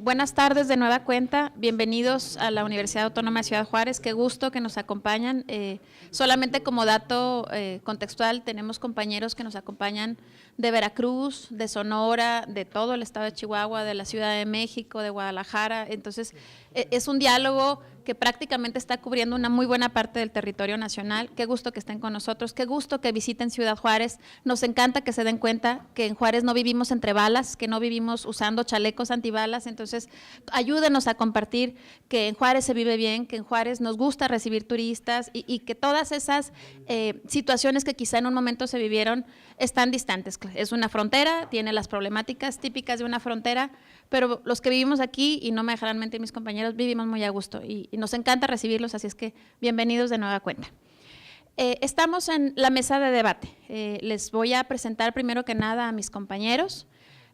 Buenas tardes de nueva cuenta, bienvenidos a la Universidad Autónoma de Ciudad Juárez, qué gusto que nos acompañan. Solamente como dato contextual, tenemos compañeros que nos acompañan de Veracruz, de Sonora, de todo el estado de Chihuahua, de la Ciudad de México, de Guadalajara. Entonces es un diálogo que prácticamente está cubriendo una muy buena parte del territorio nacional. Qué gusto que estén con nosotros, qué gusto que visiten Ciudad Juárez. Nos encanta que se den cuenta que en Juárez no vivimos entre balas, que no vivimos usando chalecos antibalas. Entonces, ayúdenos a compartir que en Juárez se vive bien, que en Juárez nos gusta recibir turistas y que todas esas situaciones que quizá en un momento se vivieron están distantes. Es una frontera, tiene las problemáticas típicas de una frontera, pero los que vivimos aquí, y no me dejarán mentir mis compañeros, vivimos muy a gusto y nos encanta recibirlos, así es que bienvenidos de nueva cuenta. Estamos en la mesa de debate. Les voy a presentar primero que nada a mis compañeros.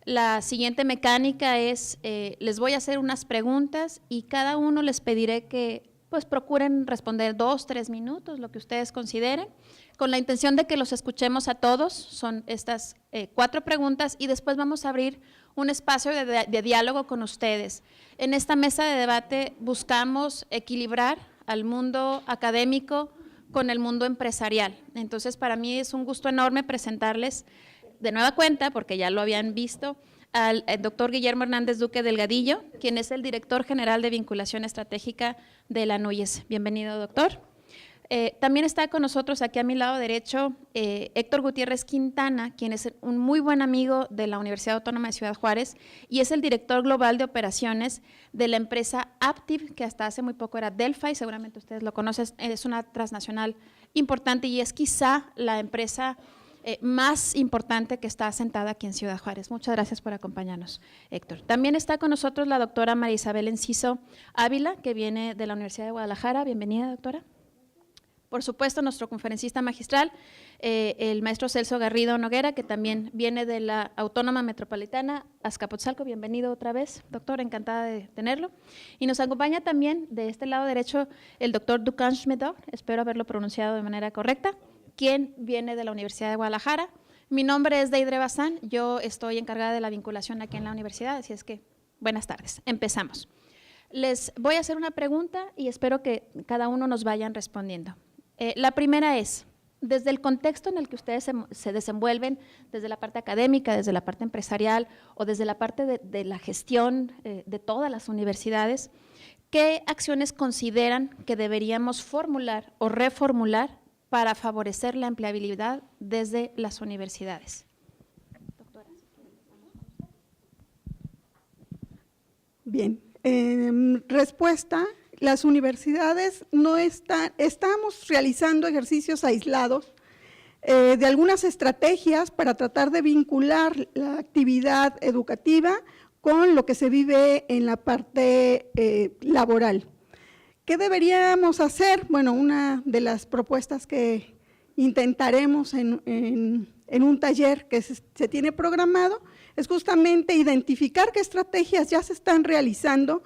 La siguiente mecánica es, les voy a hacer unas preguntas y cada uno les pediré que pues procuren responder 2, 3 minutos, lo que ustedes consideren, con la intención de que los escuchemos a todos. Son estas 4 preguntas y después vamos a abrir un espacio de diálogo con ustedes. En esta mesa de debate buscamos equilibrar al mundo académico con el mundo empresarial. Entonces, para mí es un gusto enorme presentarles de nueva cuenta, porque ya lo habían visto, al doctor Guillermo Hernández Duque Delgadillo, quien es el director general de vinculación estratégica de la NUYES. Bienvenido, doctor. También está con nosotros aquí a mi lado derecho Héctor Gutiérrez Quintana, quien es un muy buen amigo de la Universidad Autónoma de Ciudad Juárez y es el director global de operaciones de la empresa Aptiv, que hasta hace muy poco era Delphi, seguramente ustedes lo conocen, es una transnacional importante y es quizá la empresa más importante que está asentada aquí en Ciudad Juárez. Muchas gracias por acompañarnos, Héctor. También está con nosotros la doctora María Isabel Enciso Ávila, que viene de la Universidad de Guadalajara. Bienvenida, doctora. Por supuesto, nuestro conferencista magistral, el maestro Celso Garrido Noguera, que también viene de la Autónoma Metropolitana Azcapotzalco. Bienvenido otra vez, doctor, encantada de tenerlo. Y nos acompaña también de este lado derecho el doctor Dukan Schmidov, espero haberlo pronunciado de manera correcta, quien viene de la Universidad de Guadalajara. Mi nombre es Deidre Bazán, yo estoy encargada de la vinculación aquí en la universidad, así es que buenas tardes. Empezamos. Les voy a hacer una pregunta y espero que cada uno nos vayan respondiendo. La primera es, desde el contexto en el que ustedes se desenvuelven, desde la parte académica, desde la parte empresarial o desde la parte de la gestión de todas las universidades, ¿qué acciones consideran que deberíamos formular o reformular para favorecer la empleabilidad desde las universidades? Doctora, si quiere, bien, respuesta. Las universidades no estamos realizando ejercicios aislados de algunas estrategias para tratar de vincular la actividad educativa con lo que se vive en la parte laboral. ¿Qué deberíamos hacer? Bueno, una de las propuestas que intentaremos en un taller que se tiene programado es justamente identificar qué estrategias ya se están realizando,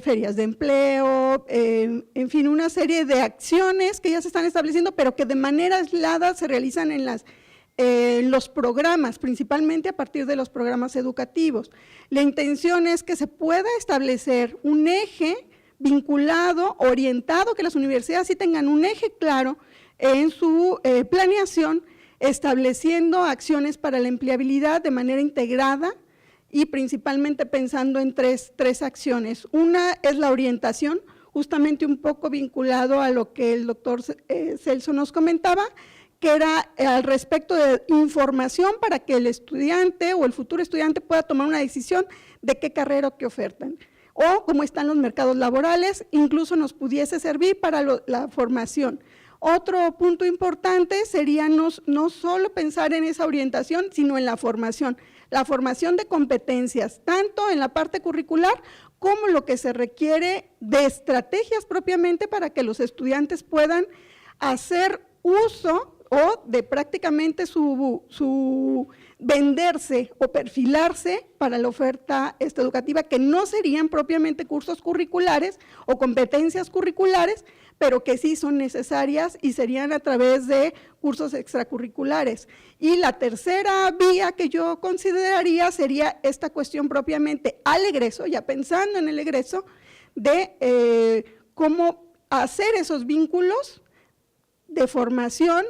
ferias de empleo, en fin, una serie de acciones que ya se están estableciendo, pero que de manera aislada se realizan en los programas, principalmente a partir de los programas educativos. La intención es que se pueda establecer un eje vinculado, orientado, que las universidades sí tengan un eje claro en su planeación, estableciendo acciones para la empleabilidad de manera integrada, y principalmente pensando en tres acciones. Una es la orientación, justamente un poco vinculado a lo que el doctor Celso nos comentaba, que era al respecto de información para que el estudiante o el futuro estudiante pueda tomar una decisión de qué carrera o qué ofertan, o cómo están los mercados laborales, incluso nos pudiese servir para la formación. Otro punto importante sería no solo pensar en esa orientación, sino en la formación de competencias, tanto en la parte curricular como lo que se requiere de estrategias propiamente para que los estudiantes puedan hacer uso o de prácticamente su venderse o perfilarse para la oferta educativa, que no serían propiamente cursos curriculares o competencias curriculares, pero que sí son necesarias y serían a través de cursos extracurriculares. Y la tercera vía que yo consideraría sería esta cuestión propiamente al egreso, ya pensando en el egreso, de cómo hacer esos vínculos de formación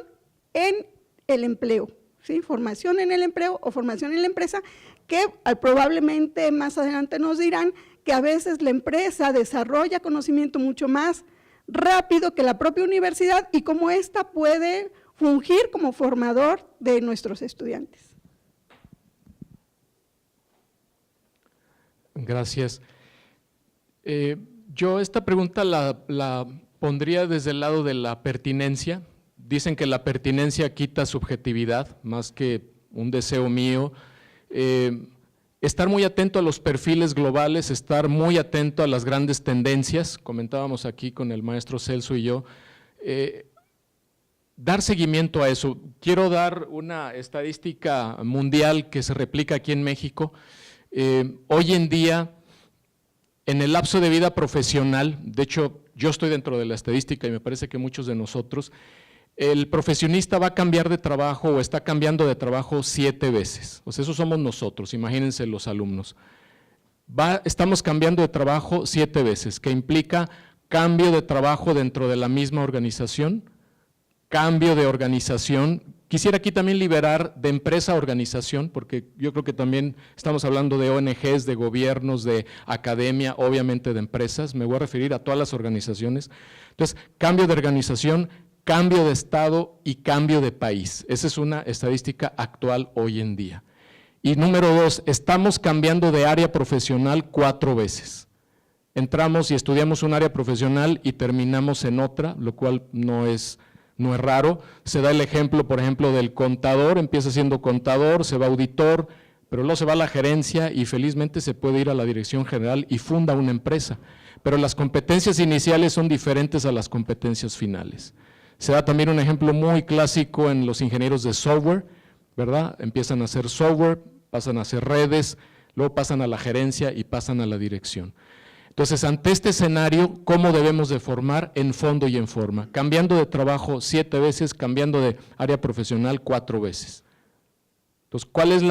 en el empleo, ¿sí? Formación en el empleo o formación en la empresa, que probablemente más adelante nos dirán que a veces la empresa desarrolla conocimiento mucho más rápido que la propia universidad y cómo ésta puede fungir como formador de nuestros estudiantes. Gracias. Yo esta pregunta la pondría desde el lado de la pertinencia. Dicen que la pertinencia quita subjetividad, más que un deseo mío. Estar muy atento a los perfiles globales, estar muy atento a las grandes tendencias, comentábamos aquí con el maestro Celso y yo, dar seguimiento a eso. Quiero dar una estadística mundial que se replica aquí en México. Hoy en día, en el lapso de vida profesional, de hecho yo estoy dentro de la estadística y me parece que muchos de nosotros, el profesionista va a cambiar de trabajo o está cambiando de trabajo 7 veces. O sea, eso somos nosotros, imagínense los alumnos. Estamos cambiando de trabajo 7 veces, que implica cambio de trabajo dentro de la misma organización, cambio de organización. Quisiera aquí también liberar de empresa a organización, porque yo creo que también estamos hablando de ONGs, de gobiernos, de academia, obviamente de empresas. Me voy a referir a todas las organizaciones. Entonces, cambio de organización, cambio de estado y cambio de país. Esa es una estadística actual hoy en día. Y número 2, estamos cambiando de área profesional 4 veces. Entramos y estudiamos un área profesional y terminamos en otra, lo cual no es raro. Se da el ejemplo, por ejemplo, del contador, empieza siendo contador, se va auditor, pero luego se va a la gerencia y felizmente se puede ir a la dirección general y funda una empresa. Pero las competencias iniciales son diferentes a las competencias finales. Se da también un ejemplo muy clásico en los ingenieros de software, ¿verdad? Empiezan a hacer software, pasan a hacer redes, luego pasan a la gerencia y pasan a la dirección. Entonces, ante este escenario, ¿cómo debemos de formar en fondo y en forma? Cambiando de trabajo 7 veces, cambiando de área profesional 4 veces. Entonces, ¿cuál es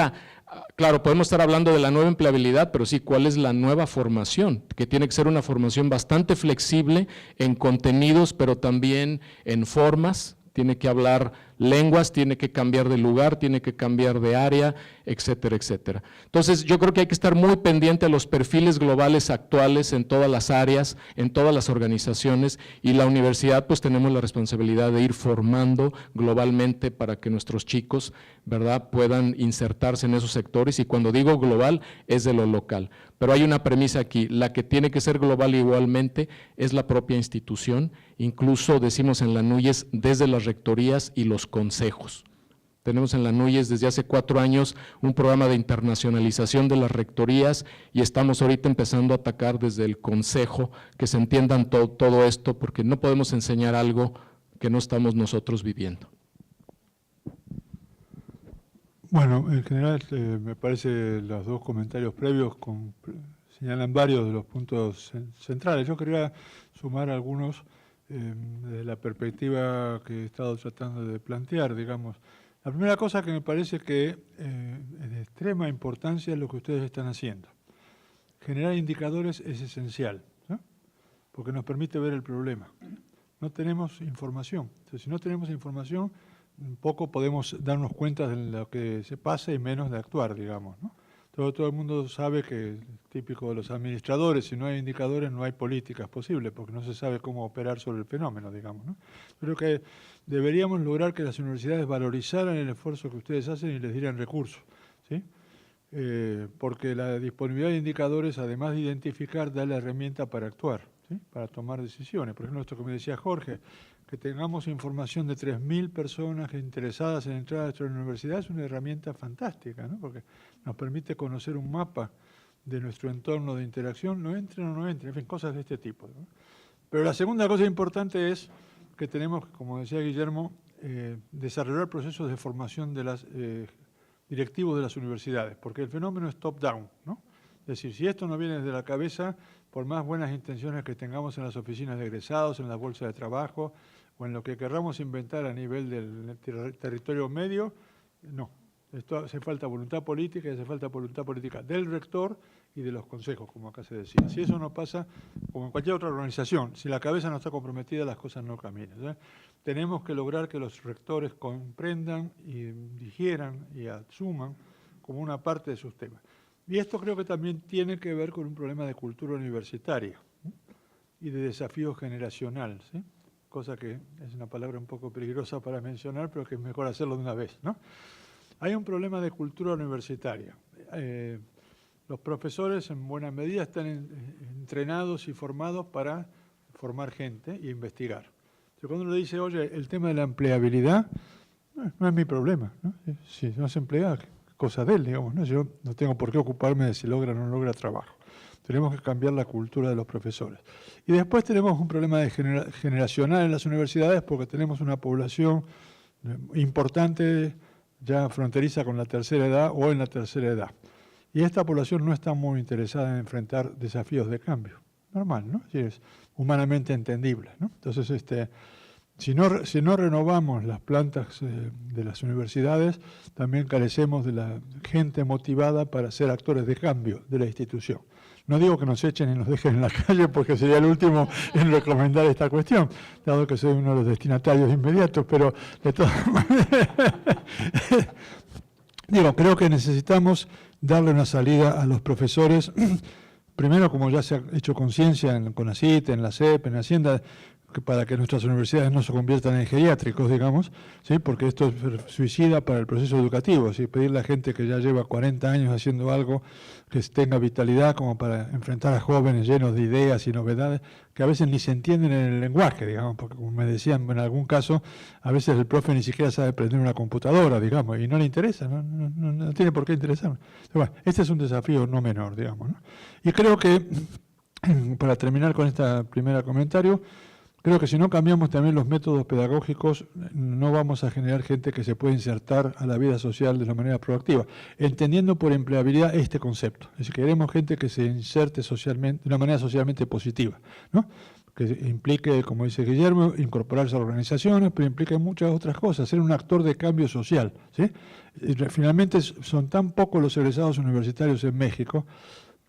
claro, podemos estar hablando de la nueva empleabilidad, pero sí, ¿cuál es la nueva formación? Que tiene que ser una formación bastante flexible en contenidos, pero también en formas. Tiene que hablar lenguas, tiene que cambiar de lugar, tiene que cambiar de área, etcétera, etcétera. Entonces, yo creo que hay que estar muy pendiente a los perfiles globales actuales en todas las áreas, en todas las organizaciones, y la universidad pues tenemos la responsabilidad de ir formando globalmente para que nuestros chicos, ¿verdad?, puedan insertarse en esos sectores, y cuando digo global es de lo local. Pero hay una premisa aquí, la que tiene que ser global igualmente es la propia institución, incluso decimos en la NUYES desde las rectorías y los consejos. Tenemos en la NUYES desde hace 4 años un programa de internacionalización de las rectorías y estamos ahorita empezando a atacar desde el consejo que se entiendan todo esto, porque no podemos enseñar algo que no estamos nosotros viviendo. Bueno, en general me parece los 2 comentarios previos señalan varios de los puntos centrales. Yo quería sumar algunos desde la perspectiva que he estado tratando de plantear, digamos. La primera cosa que me parece que es de extrema importancia es lo que ustedes están haciendo. Generar indicadores es esencial, ¿no? Porque nos permite ver el problema. No tenemos información. Entonces, si no tenemos información, poco podemos darnos cuenta de lo que se pasa y menos de actuar, digamos, ¿no? Todo el mundo sabe que es típico de los administradores, si no hay indicadores no hay políticas posibles, porque no se sabe cómo operar sobre el fenómeno, digamos, ¿no? Creo que deberíamos lograr que las universidades valorizaran el esfuerzo que ustedes hacen y les dieran recursos, ¿sí? Porque la disponibilidad de indicadores, además de identificar, da la herramienta para actuar, ¿sí?, para tomar decisiones. Por ejemplo, esto que me decía Jorge, que tengamos información de 3.000 personas interesadas en entrar a nuestra universidad es una herramienta fantástica, ¿no? Porque nos permite conocer un mapa de nuestro entorno de interacción, no entren o no entren, en fin, cosas de este tipo, ¿no? Pero la segunda cosa importante es que tenemos, como decía Guillermo, desarrollar procesos de formación de los directivos de las universidades, porque el fenómeno es top-down, ¿no? Es decir, si esto no viene desde la cabeza, por más buenas intenciones que tengamos en las oficinas de egresados, en la bolsa de trabajo o en lo que querramos inventar a nivel del territorio medio, no. Esto hace falta voluntad política y hace falta voluntad política del rector y de los consejos, como acá se decía. Si eso no pasa, como en cualquier otra organización, si la cabeza no está comprometida, las cosas no caminan, ¿sí? Tenemos que lograr que los rectores comprendan y digieran y asuman como una parte de sus temas. Y esto creo que también tiene que ver con un problema de cultura universitaria, ¿sí? Y de desafío generacional, ¿sí? Cosa que es una palabra un poco peligrosa para mencionar, pero que es mejor hacerlo de una vez, ¿no? Hay un problema de cultura universitaria. Los profesores en buena medida están entrenados y formados para formar gente e investigar. Pero cuando uno le dice, oye, el tema de la empleabilidad, no es mi problema, ¿no? Si no se emplea, cosa de él, digamos, ¿no? Yo no tengo por qué ocuparme de si logra o no logra trabajo. Tenemos que cambiar la cultura de los profesores. Y después tenemos un problema generacional en las universidades porque tenemos una población importante ya fronteriza con la tercera edad o en la tercera edad. Y esta población no está muy interesada en enfrentar desafíos de cambio. Normal, ¿no? Sí, es humanamente entendible, ¿no? Entonces, si no renovamos las plantas de las universidades, también carecemos de la gente motivada para ser actores de cambio de la institución. No digo que nos echen y nos dejen en la calle porque sería el último en recomendar esta cuestión, dado que soy uno de los destinatarios inmediatos, pero de todas maneras, digo, creo que necesitamos darle una salida a los profesores, primero como ya se ha hecho conciencia en el CONACYT, en la CEP, en la Hacienda, para que nuestras universidades no se conviertan en geriátricos, digamos, ¿sí? Porque esto es suicida para el proceso educativo, ¿sí? Pedirle a gente que ya lleva 40 años haciendo algo que tenga vitalidad como para enfrentar a jóvenes llenos de ideas y novedades que a veces ni se entienden en el lenguaje, digamos, porque como me decían en algún caso, a veces el profe ni siquiera sabe prender una computadora, digamos, y no le interesa, no tiene por qué interesarme. Bueno, este es un desafío no menor, digamos, ¿no? Y creo que, para terminar con este primer comentario, creo que si no cambiamos también los métodos pedagógicos, no vamos a generar gente que se pueda insertar a la vida social de una manera proactiva, entendiendo por empleabilidad este concepto. Es decir, queremos gente que se inserte socialmente, de una manera socialmente positiva, ¿no? Que implique, como dice Guillermo, incorporarse a organizaciones, pero implica muchas otras cosas, ser un actor de cambio social, ¿sí? Y finalmente son tan pocos los egresados universitarios en México,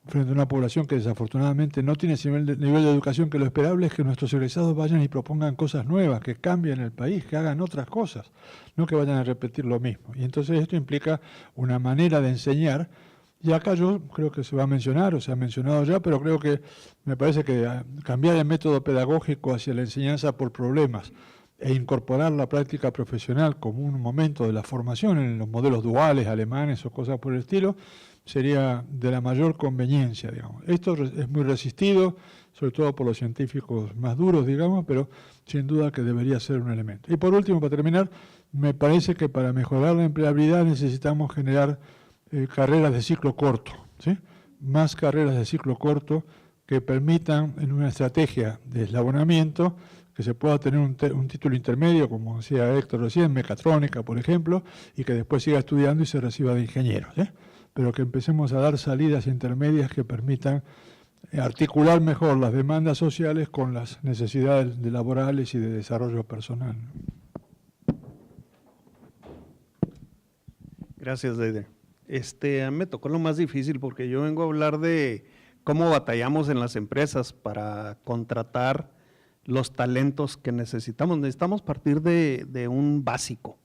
frente a una población que desafortunadamente no tiene ese nivel de educación, que lo esperable es que nuestros egresados vayan y propongan cosas nuevas, que cambien el país, que hagan otras cosas, no que vayan a repetir lo mismo. Y entonces esto implica una manera de enseñar, y acá yo creo que se va a mencionar, o se ha mencionado ya, pero creo que me parece que cambiar el método pedagógico hacia la enseñanza por problemas e incorporar la práctica profesional como un momento de la formación en los modelos duales, alemanes o cosas por el estilo, sería de la mayor conveniencia, digamos. Esto es muy resistido, sobre todo por los científicos más duros, digamos, pero sin duda que debería ser un elemento. Y por último, para terminar, me parece que para mejorar la empleabilidad necesitamos generar carreras de ciclo corto, ¿sí? Más carreras de ciclo corto que permitan, en una estrategia de eslabonamiento, que se pueda tener un título intermedio, como decía Héctor recién, mecatrónica, por ejemplo, y que después siga estudiando y se reciba de ingeniero, ¿sí? Pero que empecemos a dar salidas intermedias que permitan articular mejor las demandas sociales con las necesidades laborales y de desarrollo personal. Gracias, Deide. Me tocó lo más difícil porque yo vengo a hablar de cómo batallamos en las empresas para contratar los talentos que necesitamos. Necesitamos partir de un básico.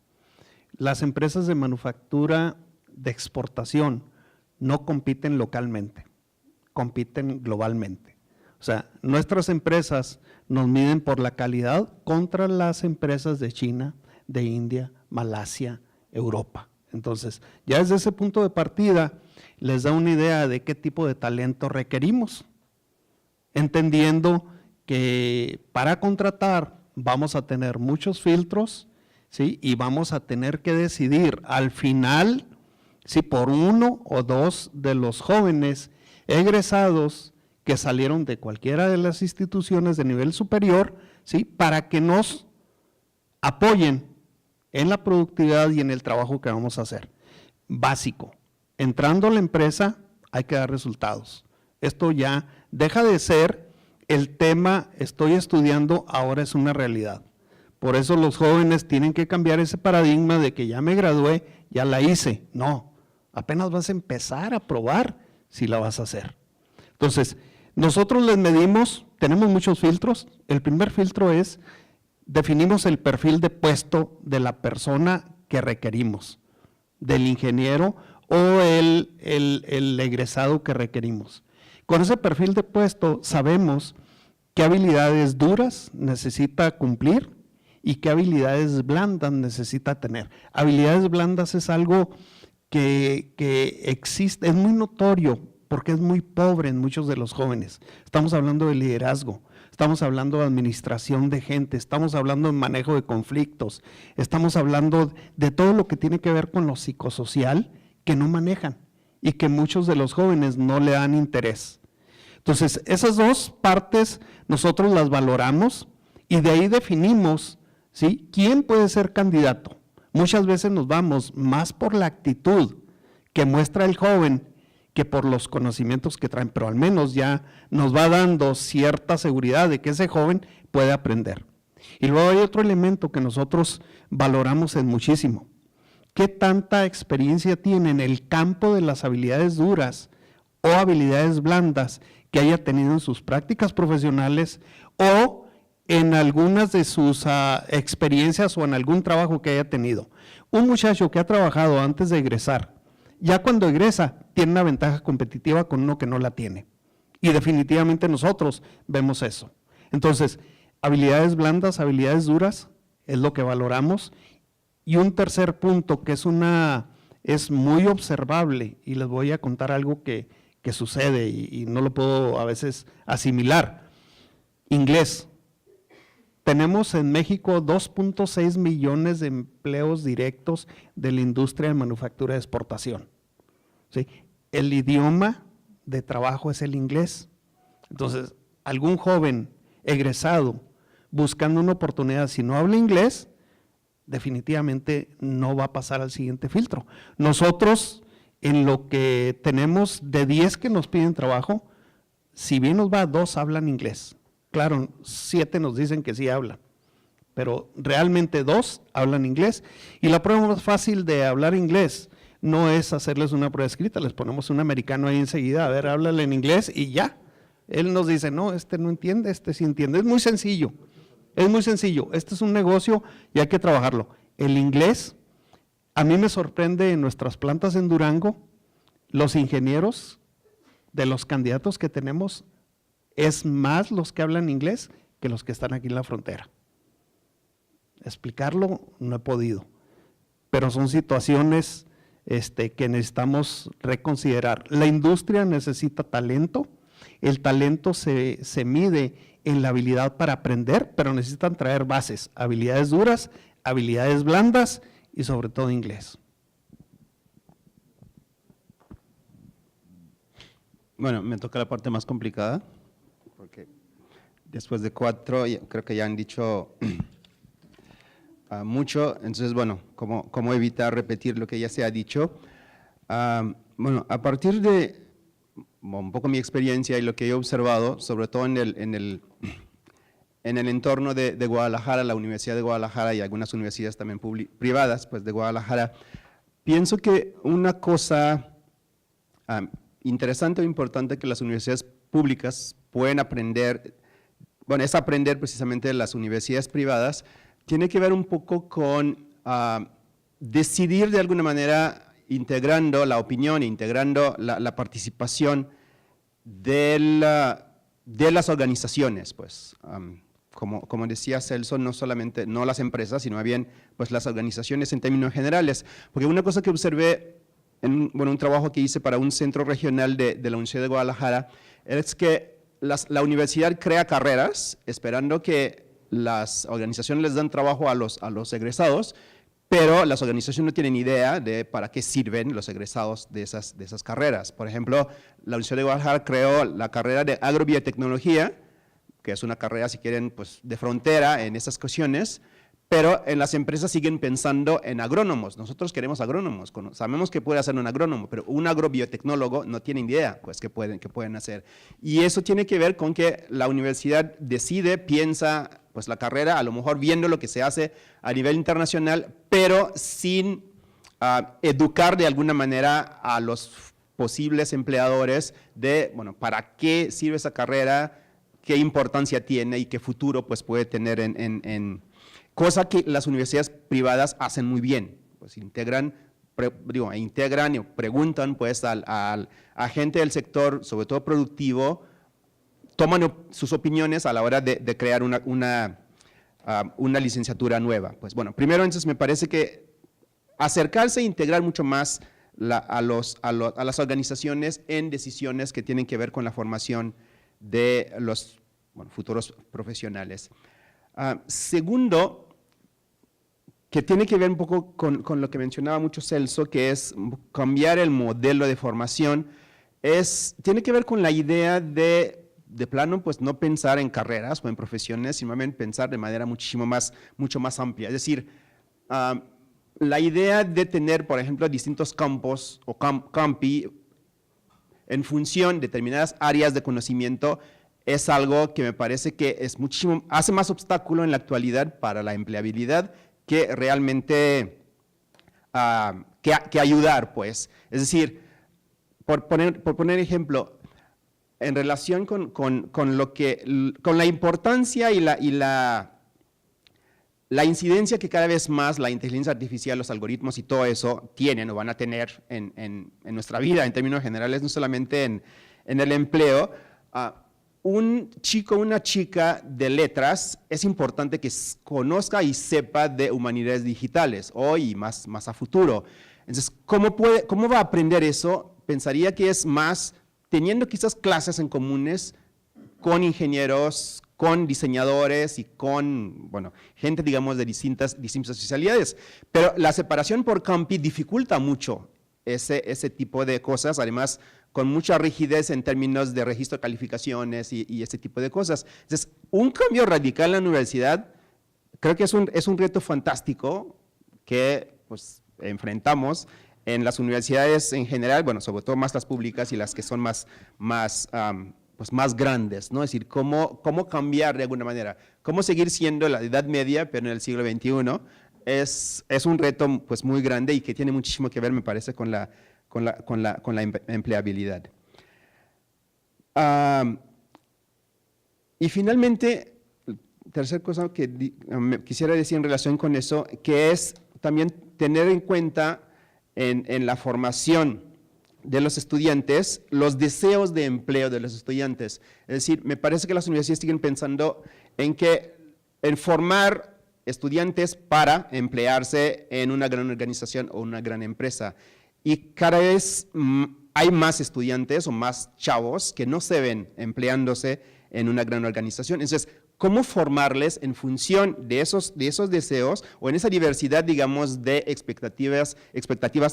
Las empresas de manufactura de exportación no compiten localmente, compiten globalmente. O sea, nuestras empresas nos miden por la calidad contra las empresas de China, de India, Malasia, Europa. Entonces, ya desde ese punto de partida les da una idea de qué tipo de talento requerimos, entendiendo que para contratar vamos a tener muchos filtros, ¿sí? Y vamos a tener que decidir al final si por uno o dos de los jóvenes egresados que salieron de cualquiera de las instituciones de nivel superior, ¿sí? Para que nos apoyen en la productividad y en el trabajo que vamos a hacer. Básico, entrando a la empresa hay que dar resultados. Esto ya deja de ser el tema estoy estudiando, ahora es una realidad. Por eso los jóvenes tienen que cambiar ese paradigma de que ya me gradué, ya la hice. No, apenas vas a empezar a probar si la vas a hacer. Entonces, nosotros les medimos, tenemos muchos filtros. El primer filtro es, definimos el perfil de puesto de la persona que requerimos, del ingeniero o el egresado que requerimos. Con ese perfil de puesto sabemos qué habilidades duras necesita cumplir y qué habilidades blandas necesita tener. Habilidades blandas es algo que existe, es muy notorio porque es muy pobre en muchos de los jóvenes. Estamos hablando de liderazgo, estamos hablando de administración de gente, estamos hablando de manejo de conflictos, estamos hablando de todo lo que tiene que ver con lo psicosocial que no manejan y que muchos de los jóvenes no le dan interés. Entonces, esas dos partes nosotros las valoramos y de ahí definimos, ¿sí?, quién puede ser candidato. Muchas veces nos vamos más por la actitud que muestra el joven que por los conocimientos que traen, pero al menos ya nos va dando cierta seguridad de que ese joven puede aprender. Y luego hay otro elemento que nosotros valoramos en muchísimo. ¿Qué tanta experiencia tiene en el campo de las habilidades duras o habilidades blandas que haya tenido en sus prácticas profesionales o en algunas de sus experiencias o en algún trabajo que haya tenido? Un muchacho que ha trabajado antes de egresar, ya cuando egresa, tiene una ventaja competitiva con uno que no la tiene. Y definitivamente nosotros vemos eso. Entonces, habilidades blandas, habilidades duras, es lo que valoramos. Y un tercer punto que es muy observable, y les voy a contar algo que sucede y no lo puedo a veces asimilar. Inglés. Tenemos en México 2.6 millones de empleos directos de la industria de manufactura de exportación. ¿Sí? El idioma de trabajo es el inglés. Entonces, algún joven egresado buscando una oportunidad, si no habla inglés, definitivamente no va a pasar al siguiente filtro. Nosotros, en lo que tenemos de 10 que nos piden trabajo, si bien nos va, 2 hablan inglés. Claro, 7 nos dicen que sí hablan, pero realmente 2 hablan inglés. Y la prueba más fácil de hablar inglés no es hacerles una prueba escrita, les ponemos un americano ahí enseguida, a ver, háblale en inglés y ya. Él nos dice, no, este no entiende, este sí entiende. Es muy sencillo, este es un negocio y hay que trabajarlo. El inglés, a mí me sorprende en nuestras plantas en Durango, los ingenieros de los candidatos que tenemos, es más los que hablan inglés que los que están aquí en la frontera. Explicarlo no he podido, pero son situaciones que necesitamos reconsiderar. La industria necesita talento, el talento se mide en la habilidad para aprender, pero necesitan traer bases, habilidades duras, habilidades blandas y sobre todo inglés. Bueno, me toca la parte más complicada, porque después de 4 creo que ya han dicho mucho, entonces bueno, ¿cómo evitar repetir lo que ya se ha dicho? Bueno, a partir de un poco mi experiencia y lo que he observado, sobre todo en el entorno de Guadalajara, la Universidad de Guadalajara y algunas universidades también privadas pues, de Guadalajara, pienso que una cosa interesante o importante que las universidades públicas pueden aprender, bueno, es aprender precisamente de las universidades privadas, tiene que ver un poco con decidir de alguna manera integrando la opinión, integrando la participación de las organizaciones, pues, como decía Celso, no solamente, no las empresas, sino bien pues las organizaciones en términos generales, porque una cosa que observé en un trabajo que hice para un centro regional de la Universidad de Guadalajara, es que la universidad crea carreras esperando que las organizaciones les dan trabajo a los egresados, pero las organizaciones no tienen idea de para qué sirven los egresados de esas carreras. Por ejemplo, la Universidad de Guadalajara creó la carrera de agrobiotecnología, que es una carrera, si quieren, pues, de frontera en esas cuestiones, pero en las empresas siguen pensando en agrónomos. Nosotros queremos agrónomos, sabemos que puede hacer un agrónomo, pero un agrobiotecnólogo no tiene idea pues, qué pueden hacer. Y eso tiene que ver con que la universidad decide, piensa pues, la carrera, a lo mejor viendo lo que se hace a nivel internacional, pero sin educar de alguna manera a los posibles empleadores de, bueno, ¿para qué sirve esa carrera? ¿Qué importancia tiene y qué futuro pues, puede tener cosa que las universidades privadas hacen muy bien, pues integran y preguntan pues a gente del sector, sobre todo productivo, toman sus opiniones a la hora de crear una licenciatura nueva. Pues bueno, primero entonces me parece que acercarse e integrar mucho más a las organizaciones en decisiones que tienen que ver con la formación de los futuros profesionales. Segundo, que tiene que ver un poco con lo que mencionaba mucho Celso, que es cambiar el modelo de formación, tiene que ver con la idea de plano, pues no pensar en carreras o en profesiones, sino pensar de manera mucho más amplia. Es decir, la idea de tener, por ejemplo, distintos campos o campi en función de determinadas áreas de conocimiento es algo que me parece que hace más obstáculo en la actualidad para la empleabilidad que realmente que ayudar, pues. Es decir, por poner ejemplo, en relación con la importancia y la incidencia que cada vez más la inteligencia artificial, los algoritmos y todo eso tienen o van a tener en nuestra vida, en términos generales, no solamente en el empleo, un chico o una chica de letras es importante que conozca y sepa de humanidades digitales hoy y más a futuro. Entonces, ¿cómo va a aprender eso? Pensaría que es más teniendo quizás clases en comunes con ingenieros, con diseñadores y con, gente, digamos, de distintas especialidades. Pero la separación por campi dificulta mucho ese tipo de cosas, además con mucha rigidez en términos de registro de calificaciones y ese tipo de cosas. Entonces, un cambio radical en la universidad creo que es un reto fantástico que pues, enfrentamos en las universidades en general, sobre todo más las públicas y las que son más grandes, ¿no? Es decir, cómo cambiar de alguna manera, cómo seguir siendo la Edad Media, pero en el siglo XXI, es un reto pues, muy grande y que tiene muchísimo que ver, me parece, con la empleabilidad. Y finalmente, tercera cosa que quisiera decir en relación con eso, que es también tener en cuenta en la formación de los estudiantes, los deseos de empleo de los estudiantes. Es decir, me parece que las universidades siguen pensando en formar estudiantes para emplearse en una gran organización o una gran empresa. Y cada vez hay más estudiantes o más chavos que no se ven empleándose en una gran organización. Entonces, ¿cómo formarles en función de esos deseos o en esa diversidad, digamos, de expectativas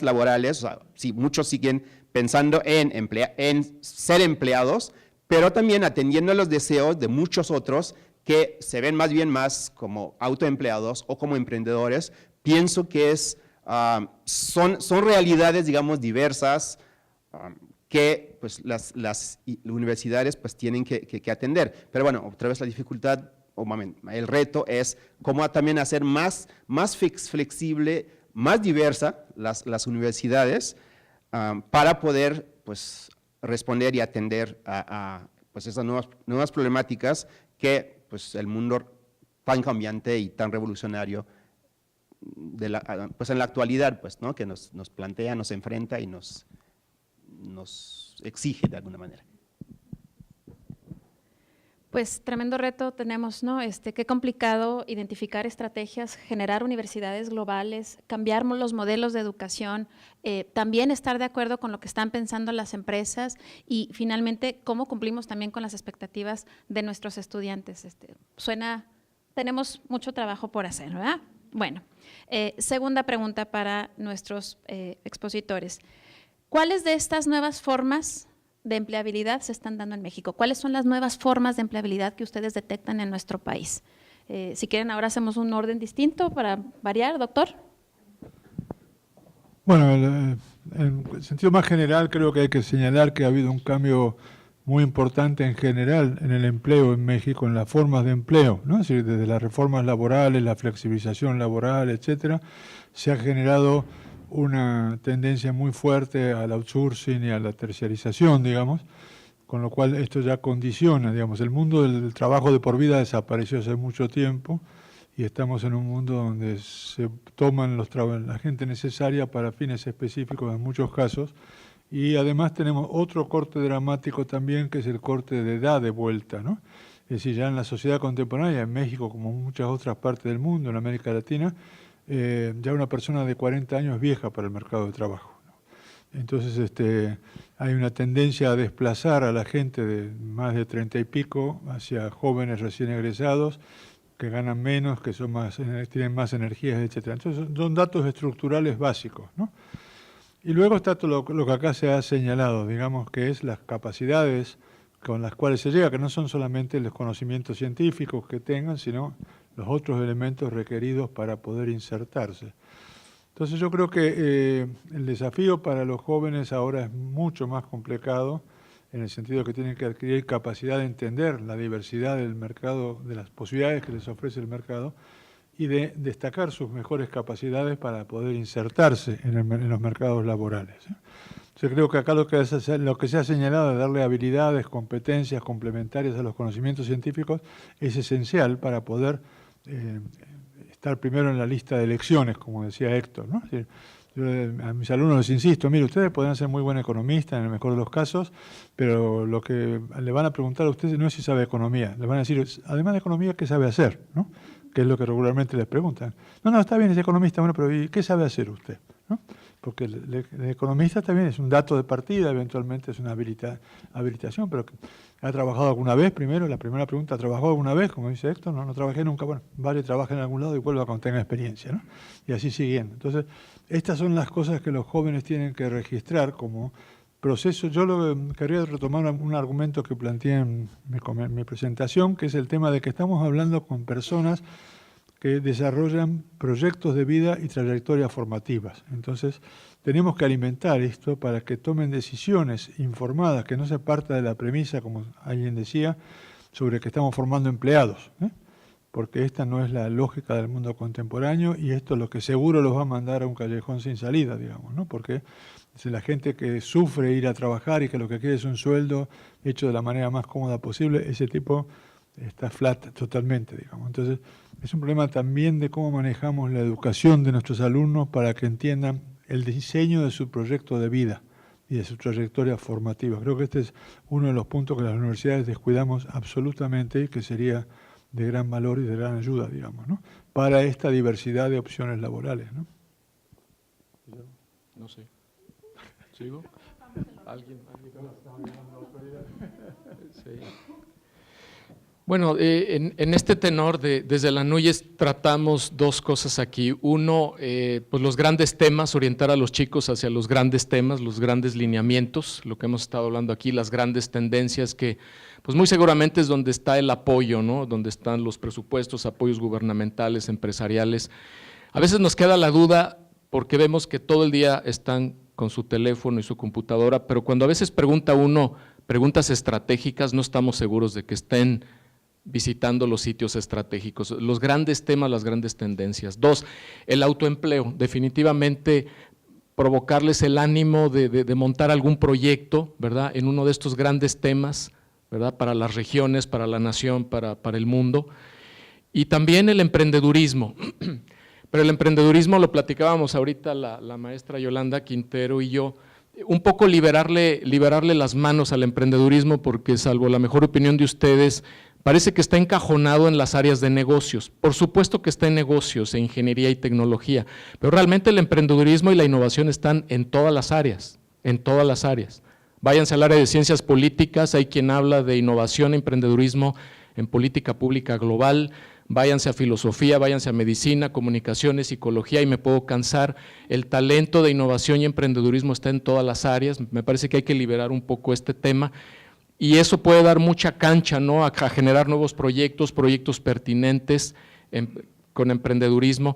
laborales? O sea, si muchos siguen pensando en ser empleados, pero también atendiendo a los deseos de muchos otros que se ven más como autoempleados o como emprendedores. Pienso que son realidades, digamos, diversas que pues, las universidades pues, tienen que atender. Pero bueno, otra vez la dificultad, el reto es cómo también hacer más flexible, más diversa las universidades para poder pues, responder y atender a pues, esas nuevas problemáticas que pues, el mundo tan cambiante y tan revolucionario pues en la actualidad, pues, ¿no? Que nos plantea, nos enfrenta y nos exige de alguna manera. Pues tremendo reto tenemos, ¿no? Qué complicado identificar estrategias, generar universidades globales, cambiar los modelos de educación, también estar de acuerdo con lo que están pensando las empresas y finalmente cómo cumplimos también con las expectativas de nuestros estudiantes. Tenemos mucho trabajo por hacer, ¿verdad? Bueno, segunda pregunta para nuestros expositores. ¿Cuáles de estas nuevas formas de empleabilidad se están dando en México? ¿Cuáles son las nuevas formas de empleabilidad que ustedes detectan en nuestro país? Si quieren, ahora hacemos un orden distinto para variar, doctor. Bueno, en sentido más general creo que hay que señalar que ha habido un cambio muy importante en general en el empleo en México, en las formas de empleo, ¿no? Es decir, desde las reformas laborales, la flexibilización laboral, etcétera, se ha generado una tendencia muy fuerte al outsourcing y a la terciarización, digamos, con lo cual esto ya condiciona, digamos, el mundo del trabajo de por vida desapareció hace mucho tiempo y estamos en un mundo donde se toman la gente necesaria para fines específicos en muchos casos. Y además tenemos otro corte dramático también, que es el corte de edad de vuelta, ¿no? Es decir, ya en la sociedad contemporánea, en México como en muchas otras partes del mundo, en América Latina, ya una persona de 40 años es vieja para el mercado de trabajo, ¿no? Entonces hay una tendencia a desplazar a la gente de más de 30 y pico hacia jóvenes recién egresados, que ganan menos, que son tienen más energías, etc. Entonces son datos estructurales básicos, ¿no? Y luego está todo lo que acá se ha señalado, digamos, que es las capacidades con las cuales se llega, que no son solamente los conocimientos científicos que tengan, sino los otros elementos requeridos para poder insertarse. Entonces yo creo que el desafío para los jóvenes ahora es mucho más complicado, en el sentido que tienen que adquirir capacidad de entender la diversidad del mercado, de las posibilidades que les ofrece el mercado, y de destacar sus mejores capacidades para poder insertarse en los mercados laborales. Yo creo que acá lo que se ha señalado de darle habilidades, competencias complementarias a los conocimientos científicos es esencial para poder estar primero en la lista de elecciones, como decía Héctor, ¿no? Es decir, yo a mis alumnos les insisto, mire, ustedes podrán ser muy buen economistas en el mejor de los casos, pero lo que le van a preguntar a ustedes no es si sabe economía, les van a decir, además de economía, ¿qué sabe hacer?, ¿no? Que es lo que regularmente les preguntan. No, está bien, es economista, bueno, pero ¿y qué sabe hacer usted?, ¿no? Porque el economista también es un dato de partida, eventualmente es una habilitación, pero ¿ha trabajado alguna vez? Primero, la primera pregunta, ¿ha trabajado alguna vez? Como dice Héctor, no trabajé nunca. Bueno, vale, trabaja en algún lado y vuelva cuando tenga experiencia, ¿no? Y así siguiendo. Entonces, estas son las cosas que los jóvenes tienen que registrar como proceso. Yo quería retomar un argumento que planteé en mi presentación, que es el tema de que estamos hablando con personas que desarrollan proyectos de vida y trayectorias formativas. Entonces, tenemos que alimentar esto para que tomen decisiones informadas, que no se parta de la premisa, como alguien decía, sobre que estamos formando empleados, ¿eh? Porque esta no es la lógica del mundo contemporáneo y esto es lo que seguro los va a mandar a un callejón sin salida, digamos, ¿no? Porque es la gente que sufre ir a trabajar y que lo que quiere es un sueldo hecho de la manera más cómoda posible, ese tipo está flat totalmente, digamos. Entonces, es un problema también de cómo manejamos la educación de nuestros alumnos para que entiendan el diseño de su proyecto de vida y de su trayectoria formativa. Creo que este es uno de los puntos que las universidades descuidamos absolutamente y que sería de gran valor y de gran ayuda, digamos, ¿no? Para esta diversidad de opciones laborales, ¿no? No sé. ¿Sigo? ¿Alguien? Sí. Bueno, en este tenor, desde la NUYES tratamos dos cosas aquí. Uno, pues los grandes temas, orientar a los chicos hacia los grandes temas, los grandes lineamientos, lo que hemos estado hablando aquí, las grandes tendencias que, pues muy seguramente es donde está el apoyo, ¿no? Donde están los presupuestos, apoyos gubernamentales, empresariales. A veces nos queda la duda porque vemos que todo el día están con su teléfono y su computadora, pero cuando a veces pregunta uno preguntas estratégicas, no estamos seguros de que estén visitando los sitios estratégicos, los grandes temas, las grandes tendencias. Dos, el autoempleo, definitivamente provocarles el ánimo de montar algún proyecto, ¿verdad?, en uno de estos grandes temas, ¿verdad?, para las regiones, para la nación, para el mundo. Y también el emprendedurismo, pero el emprendedurismo lo platicábamos ahorita la maestra Yolanda Quintero y yo, un poco liberarle las manos al emprendedurismo porque salvo la mejor opinión de ustedes, parece que está encajonado en las áreas de negocios. Por supuesto que está en negocios, en ingeniería y tecnología, pero realmente el emprendedurismo y la innovación están en todas las áreas, en todas las áreas. Váyanse al área de ciencias políticas, hay quien habla de innovación e emprendedurismo en política pública global, váyanse a filosofía, váyanse a medicina, comunicaciones, psicología y me puedo cansar. El talento de innovación y emprendedurismo está en todas las áreas, me parece que hay que liberar un poco este tema. y eso puede dar mucha cancha, ¿no?, a generar nuevos proyectos pertinentes con emprendedurismo.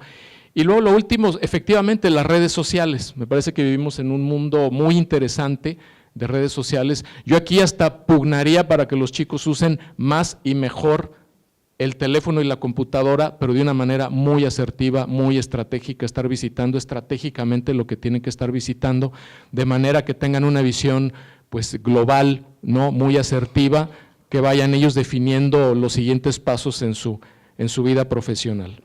Y luego lo último, efectivamente, las redes sociales. Me parece que vivimos en un mundo muy interesante de redes sociales. Yo aquí hasta pugnaría para que los chicos usen más y mejor el teléfono y la computadora, pero de una manera muy asertiva, muy estratégica, estar visitando estratégicamente lo que tienen que estar visitando, de manera que tengan una visión pues global, ¿no?, muy asertiva, que vayan ellos definiendo los siguientes pasos en su vida profesional.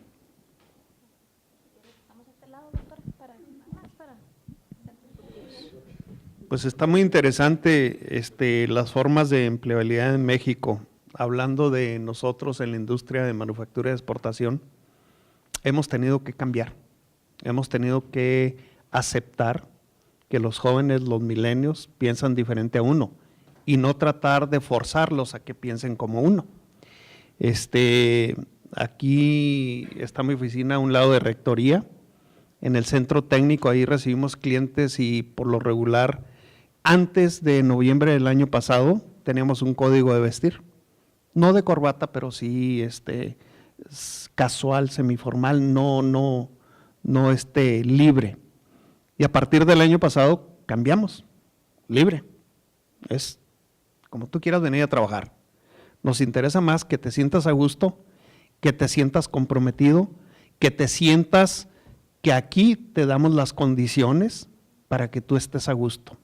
Pues está muy interesante las formas de empleabilidad en México. Hablando de nosotros en la industria de manufactura de exportación, hemos tenido que cambiar, hemos tenido que aceptar que los jóvenes, los milenios, piensan diferente a uno y no tratar de forzarlos a que piensen como uno. Aquí está mi oficina a un lado de rectoría, en el centro técnico, ahí recibimos clientes y por lo regular, antes de noviembre del año pasado, teníamos un código de vestir. No de corbata, pero sí casual, semiformal, no libre. Y a partir del año pasado cambiamos, libre. Es como tú quieras venir a trabajar. Nos interesa más que te sientas a gusto, que te sientas comprometido, que te sientas que aquí te damos las condiciones para que tú estés a gusto.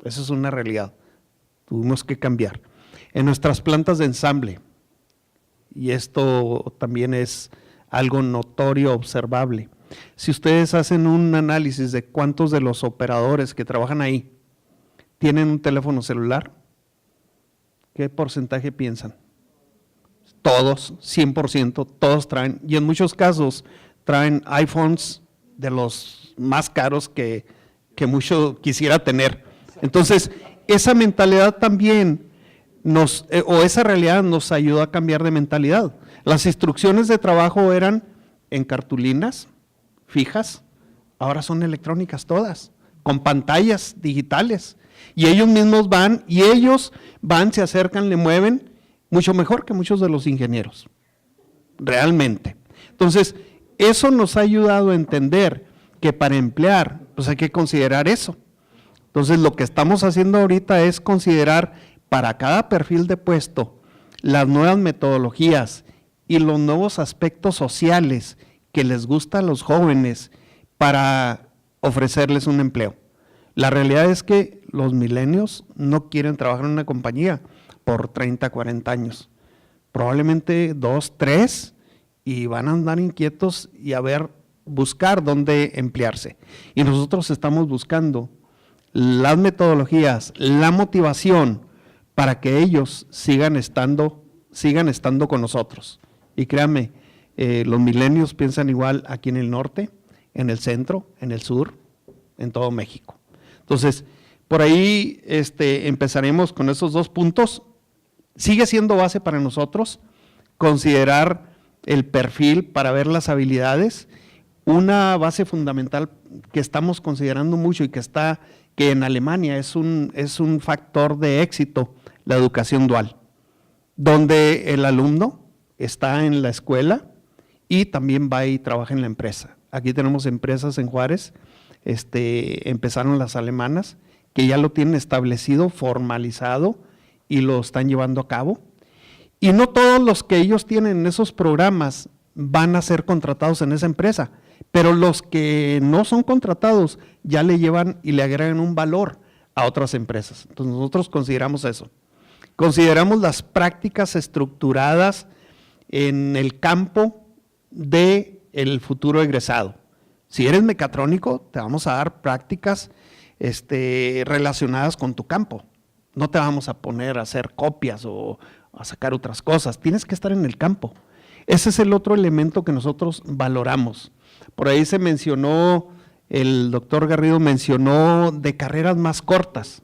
Esa es una realidad. Tuvimos que cambiar. En nuestras plantas de ensamble, y esto también es algo notorio, observable. Si ustedes hacen un análisis de cuántos de los operadores que trabajan ahí tienen un teléfono celular, ¿qué porcentaje piensan? Todos, 100%, todos traen, y en muchos casos traen iPhones de los más caros que mucho quisiera tener. Entonces, esa mentalidad también esa realidad nos ayudó a cambiar de mentalidad. Las instrucciones de trabajo eran en cartulinas fijas, ahora son electrónicas todas, con pantallas digitales. Y ellos mismos van, se acercan, le mueven, mucho mejor que muchos de los ingenieros, realmente. Entonces, eso nos ha ayudado a entender que para emplear, pues hay que considerar eso. Entonces, lo que estamos haciendo ahorita es considerar para cada perfil de puesto las nuevas metodologías y los nuevos aspectos sociales que les gusta a los jóvenes para ofrecerles un empleo. La realidad es que los milenios no quieren trabajar en una compañía por 30, 40 años. Probablemente 2, 3 y van a andar inquietos y buscar dónde emplearse. Y nosotros estamos buscando las metodologías, la motivación para que ellos sigan estando con nosotros. Y créanme, los milenios piensan igual aquí en el norte, en el centro, en el sur, en todo México. Entonces, por ahí empezaremos con esos 2 puntos. Sigue siendo base para nosotros considerar el perfil para ver las habilidades. Una base fundamental que estamos considerando mucho y que en Alemania es un factor de éxito, la educación dual, donde el alumno está en la escuela y también va y trabaja en la empresa. Aquí tenemos empresas en Juárez, empezaron las alemanas, que ya lo tienen establecido, formalizado y lo están llevando a cabo. Y no todos los que ellos tienen en esos programas van a ser contratados en esa empresa, pero los que no son contratados ya le llevan y le agregan un valor a otras empresas. Entonces nosotros consideramos eso. Consideramos las prácticas estructuradas en el campo del futuro egresado. Si eres mecatrónico, te vamos a dar prácticas relacionadas con tu campo. No te vamos a poner a hacer copias o a sacar otras cosas. Tienes que estar en el campo. Ese es el otro elemento que nosotros valoramos. Por ahí se mencionó, el doctor Garrido mencionó de carreras más cortas.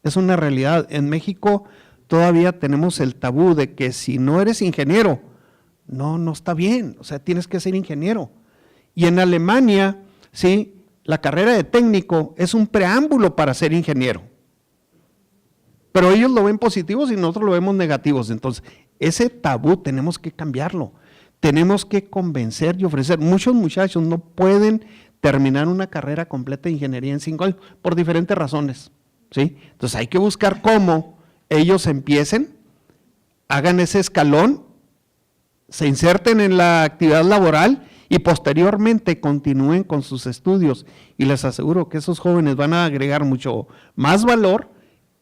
Es una realidad. En México todavía tenemos el tabú de que si no eres ingeniero, no está bien. O sea, tienes que ser ingeniero. Y en Alemania, sí, la carrera de técnico es un preámbulo para ser ingeniero. pero ellos lo ven positivos y nosotros lo vemos negativos. Entonces, ese tabú tenemos que cambiarlo. Tenemos que convencer y ofrecer. Muchos muchachos no pueden terminar una carrera completa de ingeniería en 5 años por diferentes razones, ¿sí? Entonces, hay que buscar cómo ellos empiecen, hagan ese escalón, se inserten en la actividad laboral y posteriormente continúen con sus estudios. Y les aseguro que esos jóvenes van a agregar mucho más valor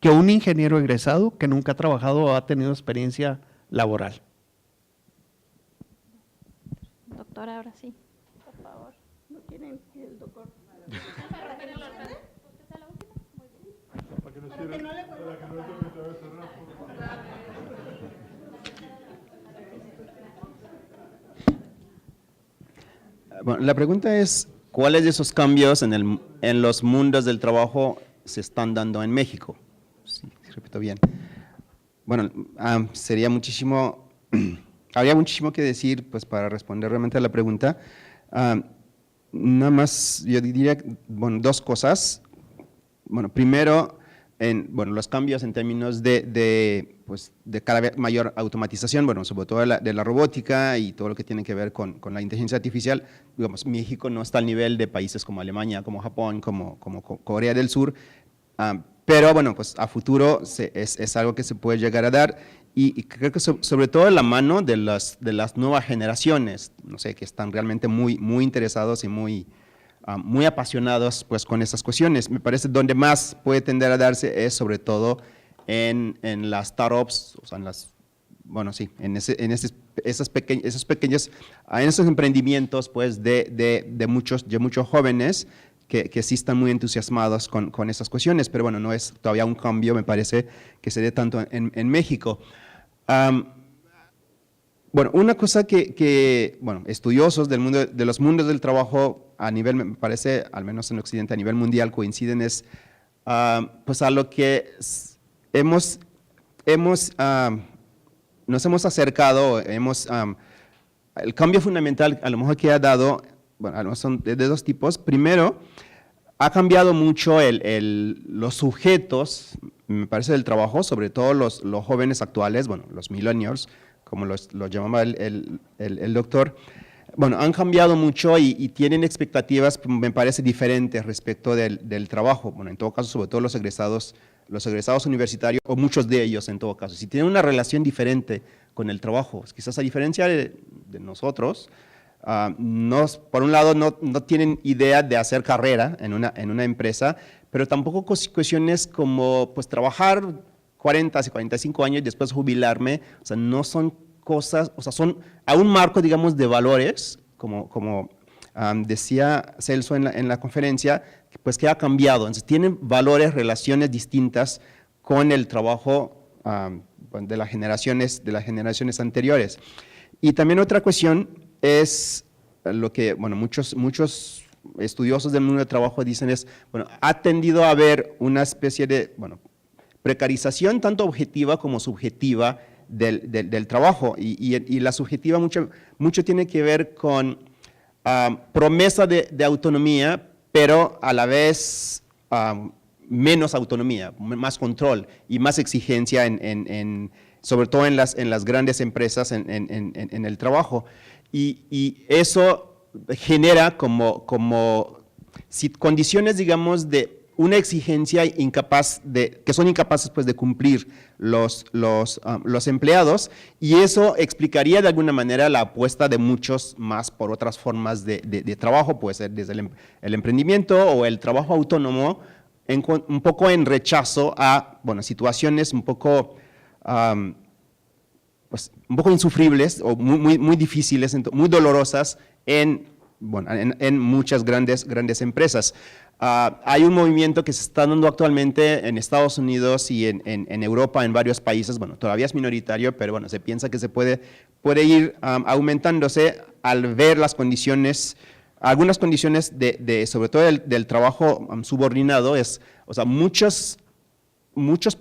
que un ingeniero egresado que nunca ha trabajado o ha tenido experiencia laboral. Doctora, ahora sí. Por favor, ¿no quieren que el doctor? Bueno, la pregunta es, ¿cuáles de esos cambios en los mundos del trabajo se están dando en México? Sí, repito bien. Bueno, sería muchísimo, habría muchísimo que decir pues, para responder realmente a la pregunta. Nada más, yo diría, bueno, dos cosas. Bueno, primero, los cambios en términos de cada vez mayor automatización, bueno, sobre todo de la robótica y todo lo que tiene que ver con la inteligencia artificial. Digamos, México no está al nivel de países como Alemania, como Japón, como Corea del Sur, pero bueno, pues a futuro es algo que se puede llegar a dar y creo que sobre todo en la mano de las nuevas generaciones, no sé, que están realmente muy interesados y muy apasionados pues, con esas cuestiones. Me parece donde más puede tender a darse es sobre todo en las startups, o sea, en esos emprendimientos pues, de muchos jóvenes que sí están muy entusiasmados con esas cuestiones, pero bueno, no es todavía un cambio, me parece, que se dé tanto en México. Bueno, una cosa que estudiosos de los mundos del trabajo a nivel, me parece, al menos en Occidente, a nivel mundial, coinciden es pues a lo que nos hemos acercado, el cambio fundamental a lo mejor que ha dado, bueno, son de dos tipos. Primero, ha cambiado mucho los sujetos, me parece, del trabajo, sobre todo los jóvenes actuales, bueno, los millennials, como los llamaba el doctor, bueno, han cambiado mucho y tienen expectativas, me parece, diferentes respecto del trabajo. Bueno, en todo caso, sobre todo los egresados universitarios, o muchos de ellos en todo caso, si tienen una relación diferente con el trabajo, quizás a diferencia de nosotros, por un lado no tienen idea de hacer carrera en una empresa, pero tampoco cuestiones como pues trabajar 40, 45 años y después jubilarme, o sea, no son cosas, o sea, son a un marco, digamos, de valores, como decía Celso en la conferencia, pues que ha cambiado. Entonces, tienen valores, relaciones distintas con el trabajo de las generaciones anteriores. Y también otra cuestión es lo que, bueno, muchos estudiosos del mundo del trabajo dicen es, bueno, ha tendido a haber una especie de, bueno, precarización tanto objetiva como subjetiva del trabajo y la subjetiva mucho tiene que ver con promesa de autonomía, pero a la vez menos autonomía, más control y más exigencia sobre todo en las grandes empresas en el trabajo. Y eso genera como condiciones, digamos, de una exigencia que son incapaces pues, de cumplir los empleados, y eso explicaría de alguna manera la apuesta de muchos más por otras formas de trabajo, puede ser desde el emprendimiento o el trabajo autónomo, un poco en rechazo a situaciones un poco insufribles o muy difíciles, muy dolorosas en muchas grandes empresas. Hay un movimiento que se está dando actualmente en Estados Unidos y en Europa, en varios países, bueno, todavía es minoritario, pero bueno, se piensa que se puede ir aumentándose al ver las condiciones, algunas condiciones sobre todo del trabajo subordinado, o sea, muchos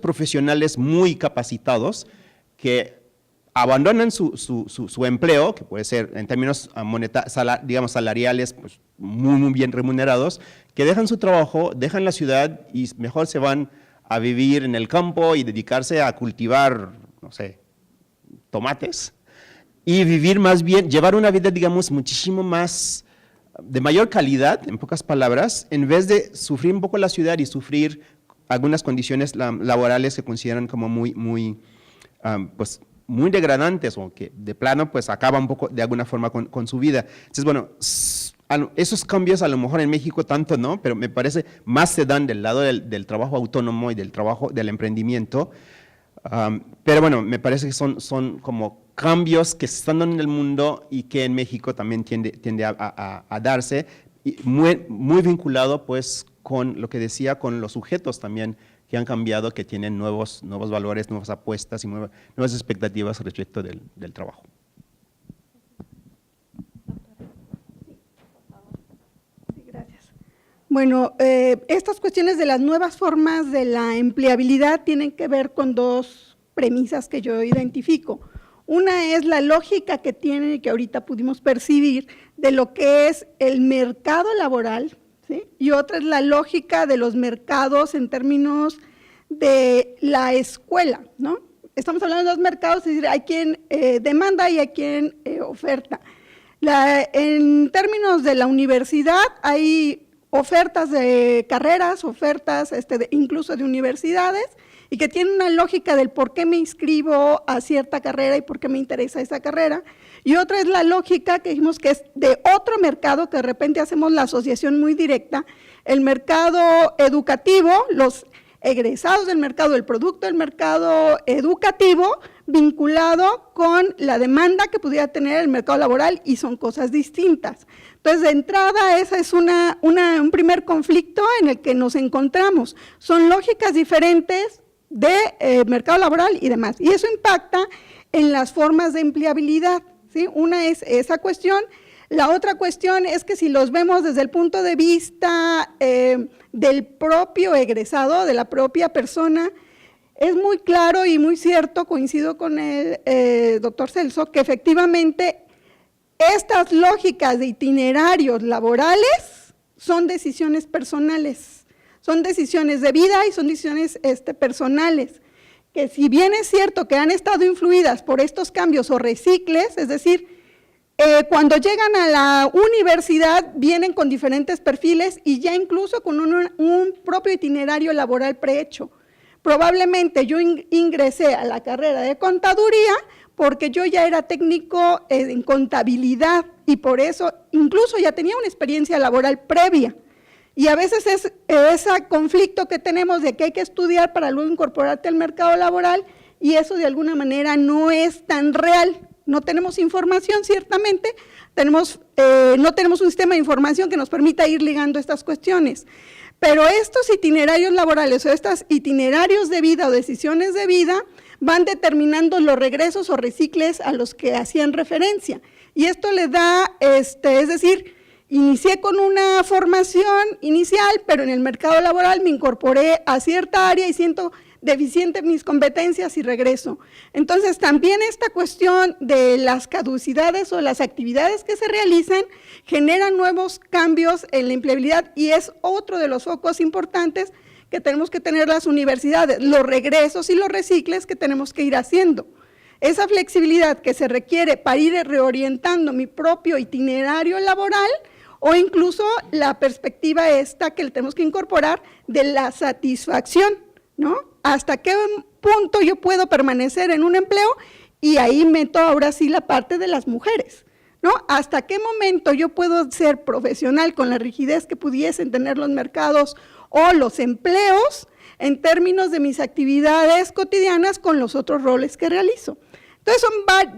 profesionales muy capacitados que abandonan su empleo, que puede ser en términos digamos salariales, pues muy bien remunerados, que dejan su trabajo, dejan la ciudad y mejor se van a vivir en el campo y dedicarse a cultivar, no sé, tomates, y vivir más bien, llevar una vida, digamos, muchísimo más, de mayor calidad, en pocas palabras, en vez de sufrir un poco la ciudad y sufrir algunas condiciones laborales que consideran como muy degradantes, o que de plano pues acaba un poco de alguna forma con su vida. Entonces, bueno, esos cambios a lo mejor en México tanto no, pero me parece más se dan del lado del trabajo autónomo y del trabajo del emprendimiento. Pero bueno, me parece que son como cambios que se están dando en el mundo y que en México también tiende a darse, y muy vinculado pues con lo que decía, con los sujetos también que han cambiado, que tienen nuevos valores, nuevas apuestas y nuevas expectativas respecto del trabajo. Sí, gracias. Bueno, estas cuestiones de las nuevas formas de la empleabilidad tienen que ver con dos premisas que yo identifico. Una es la lógica que tiene y que ahorita pudimos percibir de lo que es el mercado laboral, ¿sí? Y otra es la lógica de los mercados en términos de la escuela, ¿no? Estamos hablando de dos mercados, es decir, hay quien demanda y hay quien oferta. En términos de la universidad hay ofertas de carreras, ofertas incluso de universidades, y que tienen una lógica del por qué me inscribo a cierta carrera y por qué me interesa esa carrera. Y otra es la lógica que dijimos que es de otro mercado, que de repente hacemos la asociación muy directa, el mercado educativo, los egresados del mercado, el producto del mercado educativo, vinculado con la demanda que pudiera tener el mercado laboral, y son cosas distintas. Entonces, de entrada, ese es un primer conflicto en el que nos encontramos. Son lógicas diferentes de mercado laboral y demás, y eso impacta en las formas de empleabilidad, ¿sí? Una es esa cuestión. La otra cuestión es que si los vemos desde el punto de vista del propio egresado, de la propia persona, es muy claro y muy cierto, coincido con el doctor Celso, que efectivamente estas lógicas de itinerarios laborales son decisiones personales, son decisiones de vida y son decisiones personales, que si bien es cierto que han estado influidas por estos cambios o recicles, es decir, cuando llegan a la universidad vienen con diferentes perfiles y ya incluso con un propio itinerario laboral prehecho. Probablemente yo ingresé a la carrera de contaduría porque yo ya era técnico en contabilidad y por eso incluso ya tenía una experiencia laboral previa. Y a veces es ese conflicto que tenemos de que hay que estudiar para luego incorporarte al mercado laboral, y eso de alguna manera no es tan real. No tenemos información, ciertamente, no tenemos un sistema de información que nos permita ir ligando estas cuestiones. Pero estos itinerarios laborales o estos itinerarios de vida o decisiones de vida van determinando los regresos o recicles a los que hacían referencia. Y esto le da, es decir, inicié con una formación inicial, pero en el mercado laboral me incorporé a cierta área y siento deficiente mis competencias y regreso. Entonces, también esta cuestión de las caducidades o las actividades que se realizan generan nuevos cambios en la empleabilidad, y es otro de los focos importantes que tenemos que tener las universidades, los regresos y los recicles que tenemos que ir haciendo. Esa flexibilidad que se requiere para ir reorientando mi propio itinerario laboral, o incluso la perspectiva esta que le tenemos que incorporar de la satisfacción, ¿no? ¿Hasta qué punto yo puedo permanecer en un empleo? Y ahí meto ahora sí la parte de las mujeres, ¿no? ¿Hasta qué momento yo puedo ser profesional con la rigidez que pudiesen tener los mercados o los empleos en términos de mis actividades cotidianas con los otros roles que realizo? Entonces,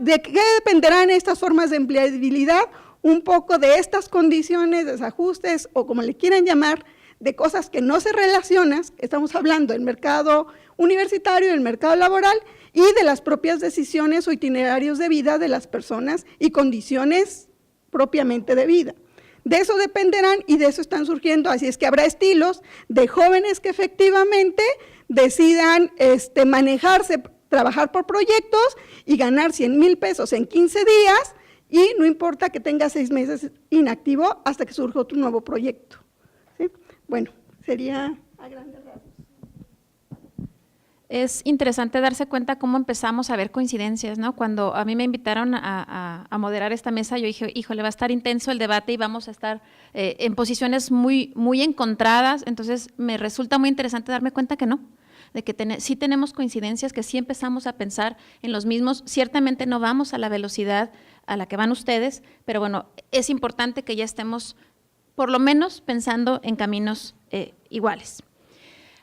¿de qué dependerán estas formas de empleabilidad? Un poco de estas condiciones, desajustes o como le quieran llamar, de cosas que no se relacionan. Estamos hablando del mercado universitario, del mercado laboral y de las propias decisiones o itinerarios de vida de las personas y condiciones propiamente de vida. De eso dependerán y de eso están surgiendo, así es que habrá estilos de jóvenes que efectivamente decidan manejarse, trabajar por proyectos y ganar 100,000 pesos en 15 días, y no importa que tenga 6 meses inactivo hasta que surja otro nuevo proyecto. ¿Sí? Bueno, sería a grandes rasgos. Es interesante darse cuenta cómo empezamos a ver coincidencias, ¿no? Cuando a mí me invitaron a moderar esta mesa, yo dije, híjole, va a estar intenso el debate y vamos a estar en posiciones muy, muy encontradas. Entonces, me resulta muy interesante darme cuenta que no, de que sí tenemos coincidencias, que sí empezamos a pensar en los mismos. Ciertamente no vamos a la velocidad a la que van ustedes, pero bueno, es importante que ya estemos por lo menos pensando en caminos iguales.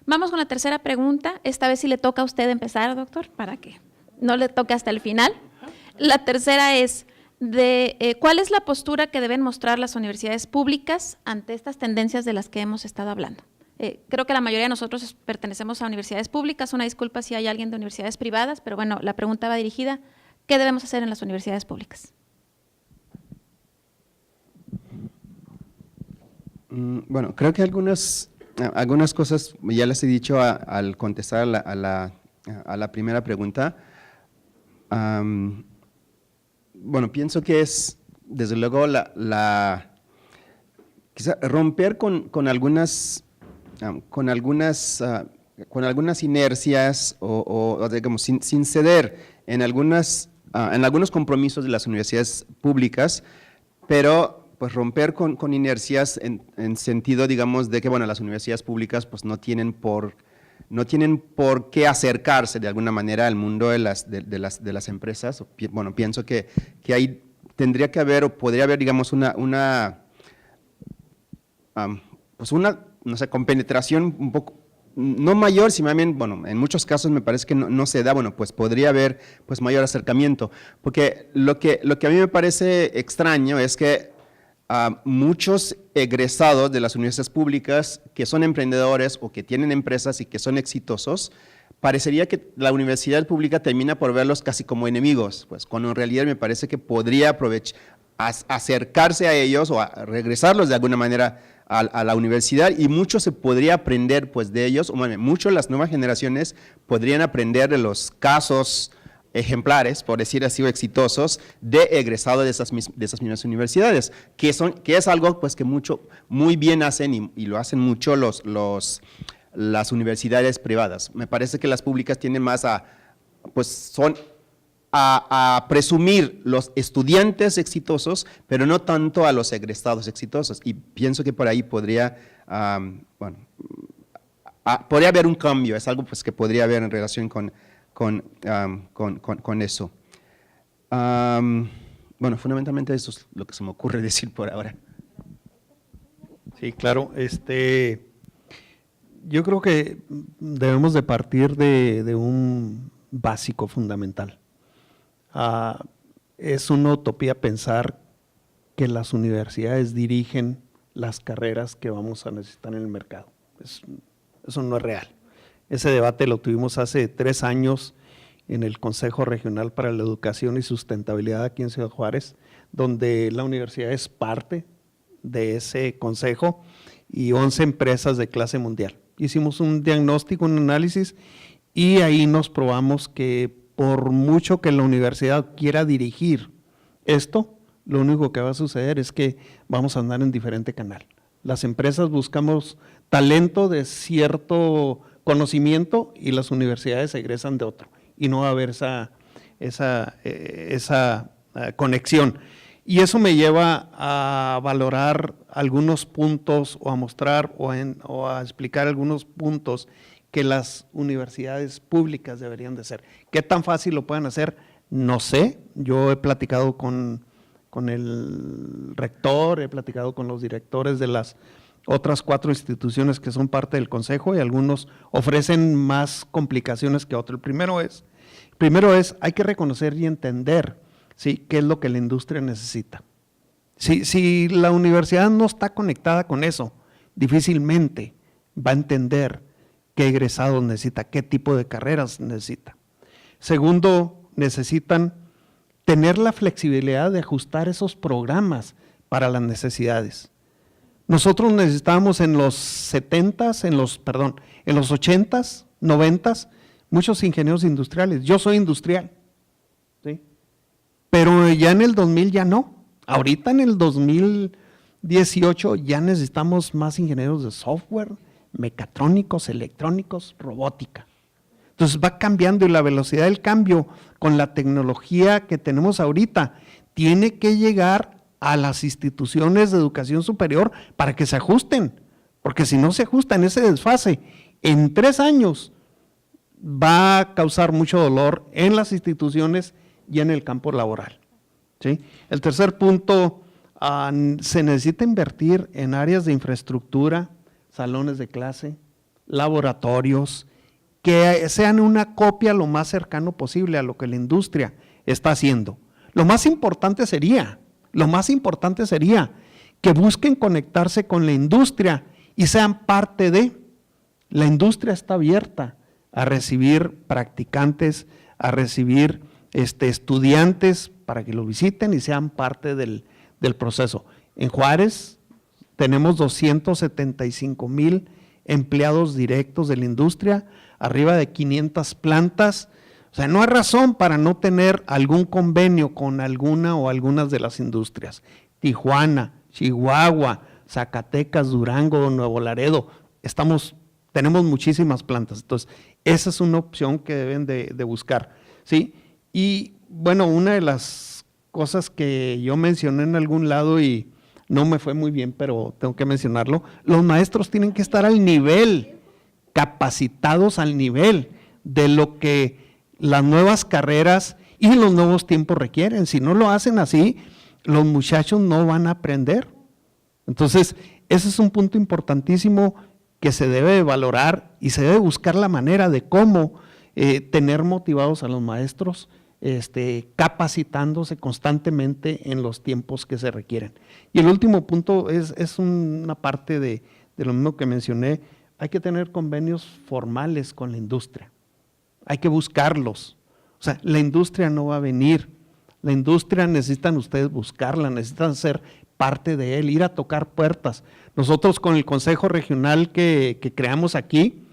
Vamos con la tercera pregunta. Esta vez sí le toca a usted empezar, doctor, para que no le toque hasta el final. La tercera es, ¿cuál es la postura que deben mostrar las universidades públicas ante estas tendencias de las que hemos estado hablando? Creo que la mayoría de nosotros pertenecemos a universidades públicas. Una disculpa si hay alguien de universidades privadas, pero bueno, la pregunta va dirigida, ¿qué debemos hacer en las universidades públicas? Bueno, creo que algunas cosas ya las he dicho al contestar a la primera pregunta. Bueno, pienso que es, desde luego, quizá romper con algunas inercias o digamos, sin ceder en algunos compromisos de las universidades públicas, pero pues romper con inercias en sentido, digamos, de que bueno, las universidades públicas pues no tienen por qué acercarse de alguna manera al mundo de las empresas. Bueno, pienso que ahí tendría que haber o podría haber, digamos, una no sé, compenetración un poco, no mayor, sino también, bueno, en muchos casos me parece que no se da, bueno, pues podría haber pues mayor acercamiento, porque lo que a mí me parece extraño es que muchos egresados de las universidades públicas que son emprendedores o que tienen empresas y que son exitosos, parecería que la universidad pública termina por verlos casi como enemigos, pues cuando en realidad me parece que podría acercarse a ellos o a regresarlos de alguna manera a la universidad, y mucho se podría aprender pues de ellos, o bueno, mucho las nuevas generaciones podrían aprender de los casos ejemplares, por decir así, o exitosos, de egresados de esas mismas universidades, que es algo pues que muy bien hacen y lo hacen mucho las universidades privadas. Me parece que las públicas tienen más a presumir los estudiantes exitosos, pero no tanto a los egresados exitosos, y pienso que por ahí podría haber un cambio, es algo pues que podría haber en relación con eso. Bueno, fundamentalmente eso es lo que se me ocurre decir por ahora. Sí, claro. Yo creo que debemos de partir de un básico fundamental. Es una utopía pensar que las universidades dirigen las carreras que vamos a necesitar en el mercado. Eso no es real. Ese debate lo tuvimos hace 3 años en el Consejo Regional para la Educación y Sustentabilidad aquí en Ciudad Juárez, donde la universidad es parte de ese consejo y 11 empresas de clase mundial. Hicimos un diagnóstico, un análisis, y ahí nos probamos que por mucho que la universidad quiera dirigir esto, lo único que va a suceder es que vamos a andar en diferente canal. Las empresas buscamos talento de cierto conocimiento y las universidades egresan de otro, y no va a haber esa conexión. Y eso me lleva a valorar algunos puntos o a mostrar o a explicar algunos puntos que las universidades públicas deberían de hacer. ¿Qué tan fácil lo pueden hacer? No sé. Yo he platicado con el rector, he platicado con los directores de las otras 4 instituciones que son parte del consejo, y algunos ofrecen más complicaciones que otros. El primero es, hay que reconocer y entender, ¿sí?, qué es lo que la industria necesita. Si la universidad no está conectada con eso, difícilmente va a entender qué egresados necesita, qué tipo de carreras necesita. Segundo, necesitan tener la flexibilidad de ajustar esos programas para las necesidades. Nosotros necesitábamos en los 70s, en los 80s, 90s, muchos ingenieros industriales. Yo soy industrial, ¿sí? Pero ya en el 2000 ya no. Ahorita en el 2018 ya necesitamos más ingenieros de software, mecatrónicos, electrónicos, robótica. Entonces va cambiando y la velocidad del cambio con la tecnología que tenemos ahorita tiene que llegar a las instituciones de educación superior para que se ajusten, porque si no se ajustan ese desfase, en 3 años va a causar mucho dolor en las instituciones y en el campo laboral. ¿Sí? El tercer punto, se necesita invertir en áreas de infraestructura, salones de clase, laboratorios, que sean una copia lo más cercano posible a lo que la industria está haciendo. Lo más importante sería que busquen conectarse con la industria y sean parte de. La industria está abierta a recibir practicantes, a recibir estudiantes para que lo visiten y sean parte del proceso. En Juárez tenemos 275,000 empleados directos de la industria, arriba de 500 plantas. O sea, no hay razón para no tener algún convenio con alguna o algunas de las industrias. Tijuana, Chihuahua, Zacatecas, Durango, Nuevo Laredo, tenemos muchísimas plantas. Entonces, esa es una opción que deben de buscar, ¿sí? Y bueno, una de las cosas que yo mencioné en algún lado y no me fue muy bien, pero tengo que mencionarlo, los maestros tienen que estar al nivel, capacitados al nivel de lo que las nuevas carreras y los nuevos tiempos requieren. Si no lo hacen así, los muchachos no van a aprender. Entonces, ese es un punto importantísimo que se debe valorar y se debe buscar la manera de cómo tener motivados a los maestros, capacitándose constantemente en los tiempos que se requieren. Y el último punto es una parte de lo mismo que mencioné. Hay que tener convenios formales con la industria, hay que buscarlos. O sea, la industria no va a venir, la industria necesitan ustedes buscarla, necesitan ser parte de él, ir a tocar puertas. Nosotros con el Consejo Regional que creamos aquí,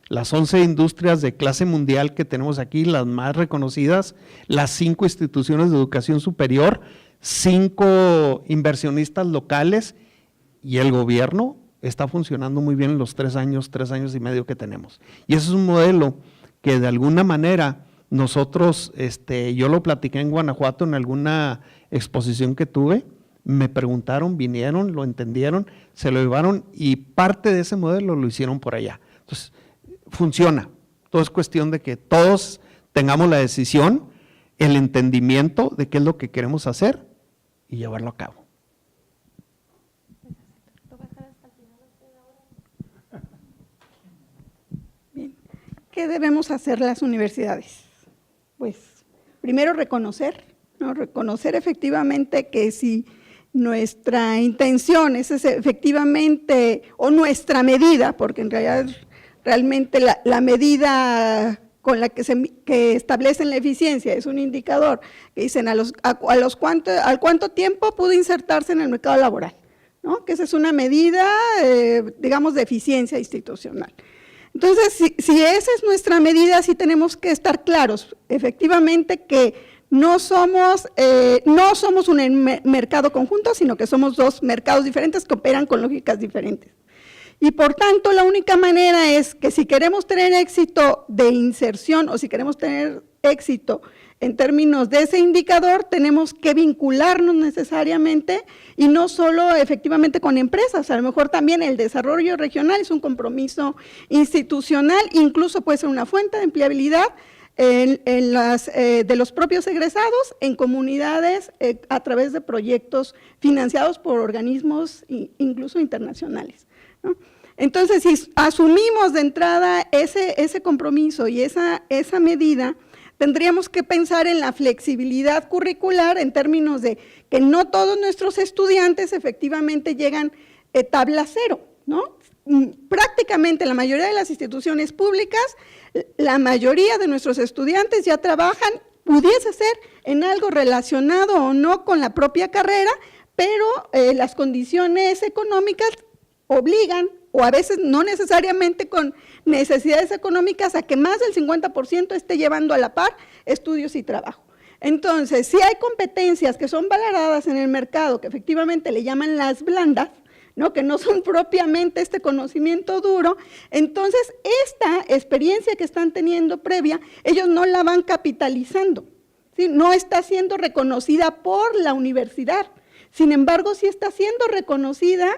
las 11 industrias de clase mundial que tenemos aquí, las más reconocidas, las 5 instituciones de educación superior, 5 inversionistas locales y el gobierno está funcionando muy bien en los 3 años y medio que tenemos. Y ese es un modelo que de alguna manera nosotros, yo lo platiqué en Guanajuato en alguna exposición que tuve, me preguntaron, vinieron, lo entendieron, se lo llevaron y parte de ese modelo lo hicieron por allá. Entonces, funciona. Todo es cuestión de que todos tengamos la decisión, el entendimiento de qué es lo que queremos hacer y llevarlo a cabo. Bien. ¿Qué debemos hacer las universidades? Pues primero reconocer, ¿no? Reconocer efectivamente que si nuestra intención es efectivamente, o nuestra medida, porque en realidad realmente la medida con la que establecen la eficiencia es un indicador que dicen al cuánto tiempo pudo insertarse en el mercado laboral, ¿no? Que esa es una medida, digamos, de eficiencia institucional. Entonces, si esa es nuestra medida, sí tenemos que estar claros, efectivamente, que no somos un mercado conjunto, sino que somos 2 mercados diferentes que operan con lógicas diferentes. Y por tanto, la única manera es que si queremos tener éxito de inserción o si queremos tener éxito en términos de ese indicador, tenemos que vincularnos necesariamente y no solo efectivamente con empresas, a lo mejor también el desarrollo regional es un compromiso institucional, incluso puede ser una fuente de empleabilidad de los propios egresados en comunidades a través de proyectos financiados por organismos incluso internacionales, ¿no? Entonces, si asumimos de entrada ese compromiso y esa medida, tendríamos que pensar en la flexibilidad curricular en términos de que no todos nuestros estudiantes efectivamente llegan tabla cero, ¿no? Prácticamente la mayoría de las instituciones públicas, la mayoría de nuestros estudiantes ya trabajan, pudiese ser en algo relacionado o no con la propia carrera, pero las condiciones económicas obligan, o a veces no necesariamente con necesidades económicas, a que más del 50% esté llevando a la par estudios y trabajo. Entonces, si hay competencias que son valoradas en el mercado, que efectivamente le llaman las blandas, ¿no? Que no son propiamente este conocimiento duro. Entonces, esta experiencia que están teniendo previa, ellos no la van capitalizando, ¿sí? No está siendo reconocida por la universidad, sin embargo, sí está siendo reconocida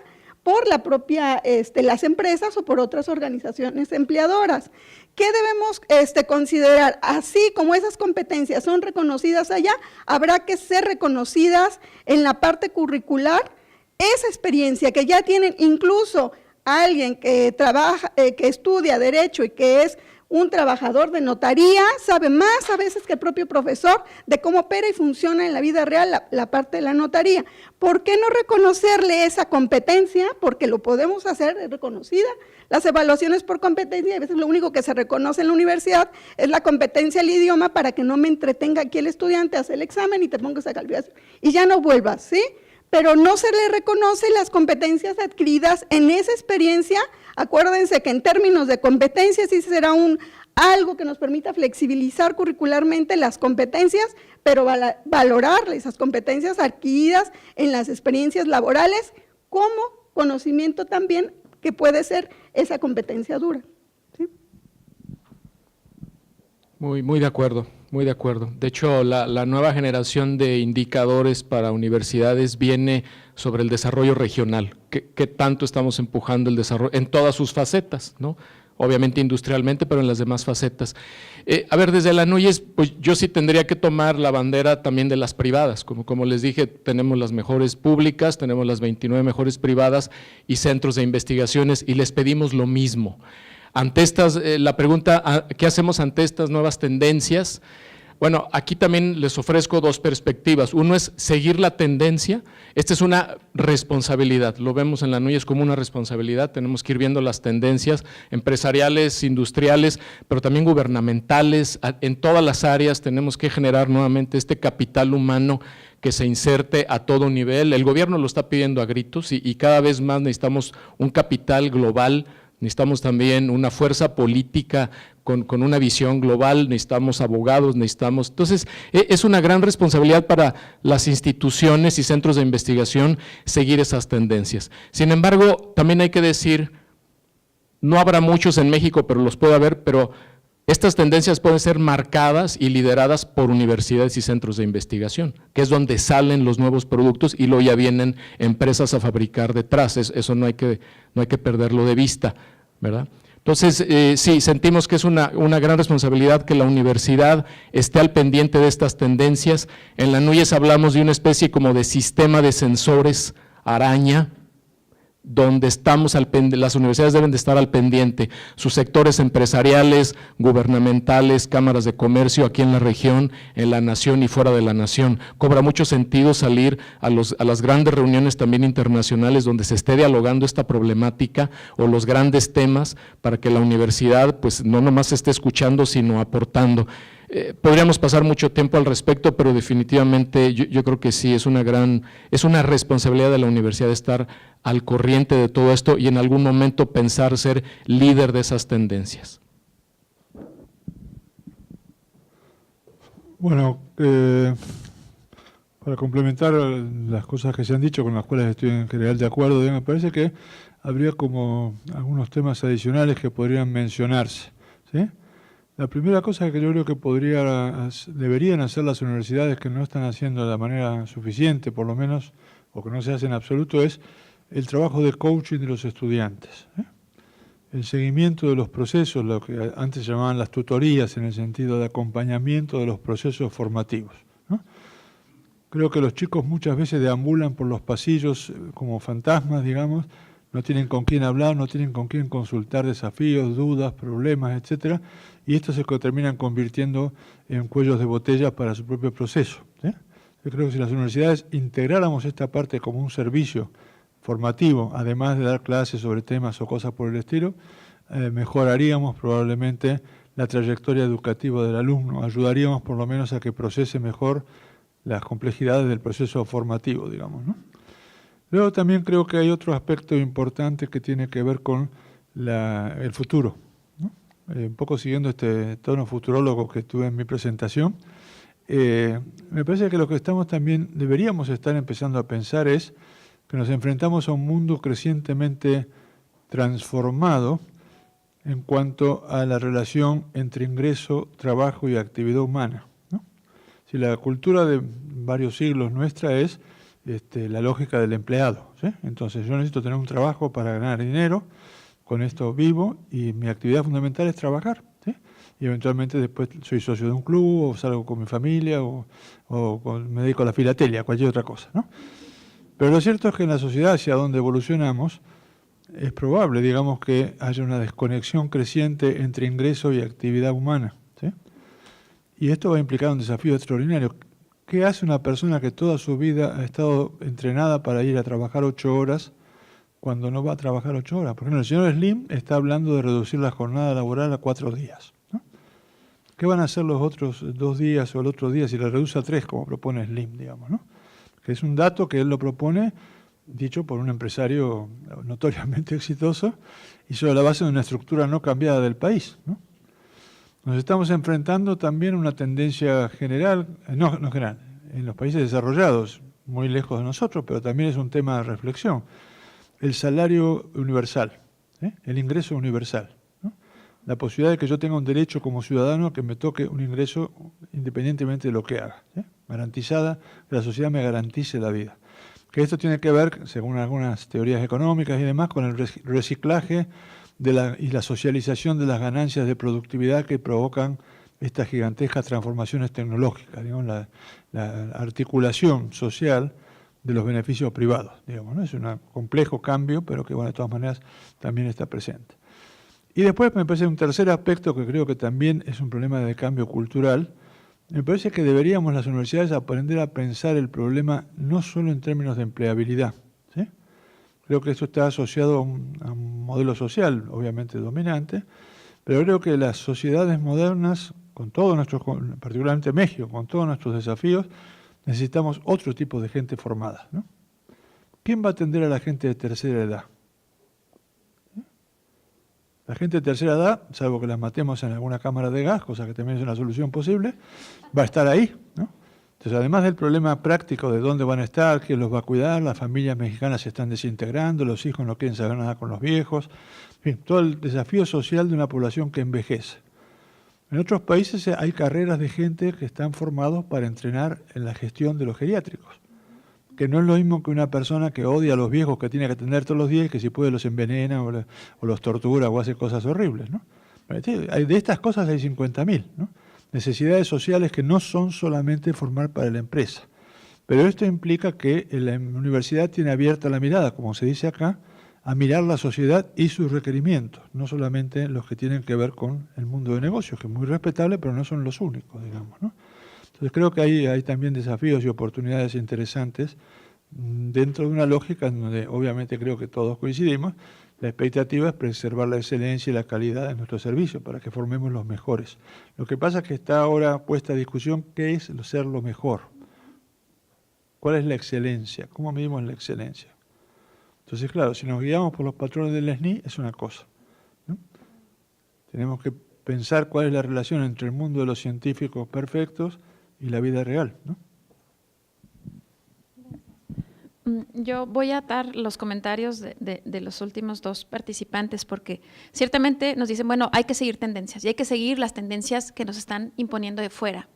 por la propia, las empresas o por otras organizaciones empleadoras. ¿Qué debemos considerar? Así como esas competencias son reconocidas allá, habrá que ser reconocidas en la parte curricular. Esa experiencia que ya tienen incluso alguien que trabaja, que estudia Derecho y que es un trabajador de notaría, sabe más a veces que el propio profesor de cómo opera y funciona en la vida real la parte de la notaría. ¿Por qué no reconocerle esa competencia? Porque lo podemos hacer, es reconocida. Las evaluaciones por competencia, a veces lo único que se reconoce en la universidad es la competencia al idioma para que no me entretenga aquí el estudiante, hace el examen y te ponga esa calificación y ya no vuelvas, ¿sí? Pero no se le reconoce las competencias adquiridas en esa experiencia. Acuérdense que en términos de competencias sí será algo que nos permita flexibilizar curricularmente las competencias, pero valorar esas competencias adquiridas en las experiencias laborales como conocimiento también que puede ser esa competencia dura, ¿sí? Muy de acuerdo, muy de acuerdo. De hecho, la nueva generación de indicadores para universidades viene sobre el desarrollo regional. ¿Qué tanto estamos empujando el desarrollo en todas sus facetas, ¿no? Obviamente industrialmente, pero en las demás facetas. A ver, desde la NUYES, pues yo sí tendría que tomar la bandera también de las privadas. Como les dije, tenemos las mejores públicas, tenemos las 29 mejores privadas y centros de investigaciones y les pedimos lo mismo. Ante estas, la pregunta, ¿qué hacemos ante estas nuevas tendencias? Bueno, aquí también les ofrezco dos perspectivas. Uno es seguir la tendencia. Esta es una responsabilidad, lo vemos en la NUYES como una responsabilidad. Tenemos que ir viendo las tendencias empresariales, industriales, pero también gubernamentales. En todas las áreas tenemos que generar nuevamente este capital humano que se inserte a todo nivel. El gobierno lo está pidiendo a gritos y cada vez más necesitamos un capital global. Necesitamos también una fuerza política con una visión global, necesitamos abogados, necesitamos… Entonces, es una gran responsabilidad para las instituciones y centros de investigación seguir esas tendencias. Sin embargo, también hay que decir, no habrá muchos en México, pero los puede haber, pero estas tendencias pueden ser marcadas y lideradas por universidades y centros de investigación, que es donde salen los nuevos productos y luego ya vienen empresas a fabricar detrás. Eso no hay que perderlo de vista, ¿verdad? Entonces, sí, sentimos que es una gran responsabilidad que la universidad esté al pendiente de estas tendencias. En la NUYES hablamos de una especie como de sistema de sensores araña, donde las universidades deben de estar al pendiente, sus sectores empresariales, gubernamentales, cámaras de comercio aquí en la región, en la nación y fuera de la nación. Cobra mucho sentido salir a las grandes reuniones también internacionales donde se esté dialogando esta problemática o los grandes temas para que la universidad pues no nomás esté escuchando sino aportando. Podríamos pasar mucho tiempo al respecto, pero definitivamente yo creo que sí, es una responsabilidad de la universidad estar al corriente de todo esto y en algún momento pensar ser líder de esas tendencias. Bueno, para complementar las cosas que se han dicho, con las cuales estoy en general de acuerdo, me parece que habría como algunos temas adicionales que podrían mencionarse, ¿sí? La primera cosa que yo creo que deberían hacer las universidades, que no están haciendo de la manera suficiente, por lo menos, o que no se hace en absoluto, es el trabajo de coaching de los estudiantes, ¿eh? El seguimiento de los procesos, lo que antes llamaban las tutorías, en el sentido de acompañamiento de los procesos formativos, ¿no? Creo que los chicos muchas veces deambulan por los pasillos como fantasmas, digamos, no tienen con quién hablar, no tienen con quién consultar desafíos, dudas, problemas, etcétera, y estos se terminan convirtiendo en cuellos de botella para su propio proceso, ¿sí? Yo creo que si las universidades integráramos esta parte como un servicio formativo, además de dar clases sobre temas o cosas por el estilo, mejoraríamos probablemente la trayectoria educativa del alumno, ayudaríamos por lo menos a que procese mejor las complejidades del proceso formativo, digamos, ¿no? Luego también creo que hay otro aspecto importante que tiene que ver con el futuro, ¿no? Un poco siguiendo este tono futurólogo que tuve en mi presentación, me parece que lo que deberíamos estar empezando a pensar es que nos enfrentamos a un mundo crecientemente transformado en cuanto a la relación entre ingreso, trabajo y actividad humana, ¿no? Si la cultura de varios siglos nuestra es la lógica del empleado, ¿sí? Entonces yo necesito tener un trabajo para ganar dinero, con esto vivo y mi actividad fundamental es trabajar, ¿sí? Y eventualmente después soy socio de un club o salgo con mi familia o me dedico a la filatelia, cualquier otra cosa, ¿no? Pero lo cierto es que en la sociedad hacia donde evolucionamos es probable, digamos, que haya una desconexión creciente entre ingreso y actividad humana, ¿sí? Y esto va a implicar un desafío extraordinario. ¿Qué hace una persona que toda su vida ha estado entrenada para ir a trabajar 8 horas cuando no va a trabajar 8 horas? Por ejemplo, el señor Slim está hablando de reducir la jornada laboral a 4 días, ¿no? ¿Qué van a hacer los otros 2 días o el otro día si la reduce a 3, como propone Slim, digamos, ¿no? Que es un dato que él lo propone, dicho por un empresario notoriamente exitoso, y sobre la base de una estructura no cambiada del país, ¿no? Nos estamos enfrentando también a una tendencia general, no general, en los países desarrollados, muy lejos de nosotros, pero también es un tema de reflexión, el salario universal, ¿sí? El ingreso universal, ¿no? La posibilidad de que yo tenga un derecho como ciudadano a que me toque un ingreso independientemente de lo que haga, ¿sí? Garantizada, que la sociedad me garantice la vida. Que esto tiene que ver, según algunas teorías económicas y demás, con el reciclaje y la socialización de las ganancias de productividad que provocan estas gigantescas transformaciones tecnológicas, digamos, la articulación social de los beneficios privados, digamos, ¿no? Es un complejo cambio, pero que, bueno, de todas maneras también está presente. Y después me parece un tercer aspecto que creo que también es un problema de cambio cultural. Me parece que deberíamos las universidades aprender a pensar el problema no solo en términos de empleabilidad, ¿sí? Creo que esto está asociado a un modelo social, obviamente dominante, pero creo que las sociedades modernas, con todos nuestros, particularmente México, con todos nuestros desafíos, necesitamos otro tipo de gente formada, ¿no? ¿Quién va a atender a la gente de tercera edad? La gente de tercera edad, salvo que las matemos en alguna cámara de gas, cosa que también es una solución posible, va a estar ahí, ¿no? Entonces, además del problema práctico de dónde van a estar, quién los va a cuidar, las familias mexicanas se están desintegrando, los hijos no quieren saber nada con los viejos, en fin, todo el desafío social de una población que envejece. En otros países hay carreras de gente que están formados para entrenar en la gestión de los geriátricos, que no es lo mismo que una persona que odia a los viejos que tiene que atender todos los días y que si puede los envenena o los tortura o hace cosas horribles, ¿no? De estas cosas hay 50.000, ¿no? Necesidades sociales que no son solamente formar para la empresa. Pero esto implica que la universidad tiene abierta la mirada, como se dice acá, a mirar la sociedad y sus requerimientos, no solamente los que tienen que ver con el mundo de negocios, que es muy respetable, pero no son los únicos, digamos, ¿no? Entonces creo que hay también desafíos y oportunidades interesantes dentro de una lógica en donde obviamente creo que todos coincidimos. La expectativa es preservar la excelencia y la calidad de nuestros servicios para que formemos los mejores. Lo que pasa es que está ahora puesta a discusión qué es ser lo mejor. ¿Cuál es la excelencia? ¿Cómo medimos la excelencia? Entonces, claro, si nos guiamos por los patrones del SNI es una cosa, ¿no? Tenemos que pensar cuál es la relación entre el mundo de los científicos perfectos y la vida real, ¿no? Yo voy a atar los comentarios de los últimos 2 participantes porque ciertamente nos dicen, bueno, hay que seguir tendencias y hay que seguir las tendencias que nos están imponiendo de fuera.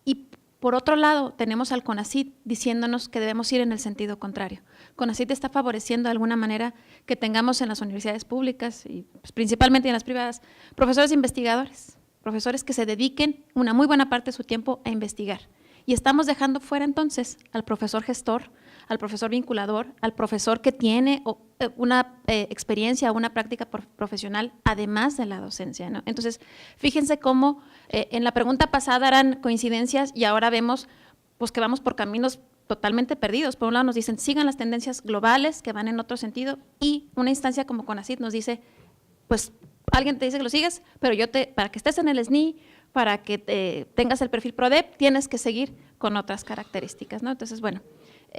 Y por otro lado, tenemos al CONACYT diciéndonos que debemos ir en el sentido contrario. CONACYT está favoreciendo de alguna manera que tengamos en las universidades públicas y pues, principalmente en las privadas, profesores investigadores, profesores que se dediquen una muy buena parte de su tiempo a investigar. Y estamos dejando fuera entonces al profesor gestor, al profesor vinculador, al profesor que tiene una experiencia o una práctica profesional además de la docencia, ¿no? Entonces, fíjense cómo en la pregunta pasada eran coincidencias y ahora vemos pues, que vamos por caminos totalmente perdidos. Por un lado nos dicen, sigan las tendencias globales que van en otro sentido y una instancia como CONACYT nos dice, pues alguien te dice que lo sigues, pero para que estés en el SNI, para que tengas el perfil PRODEP, tienes que seguir con otras características, ¿no? Entonces, bueno,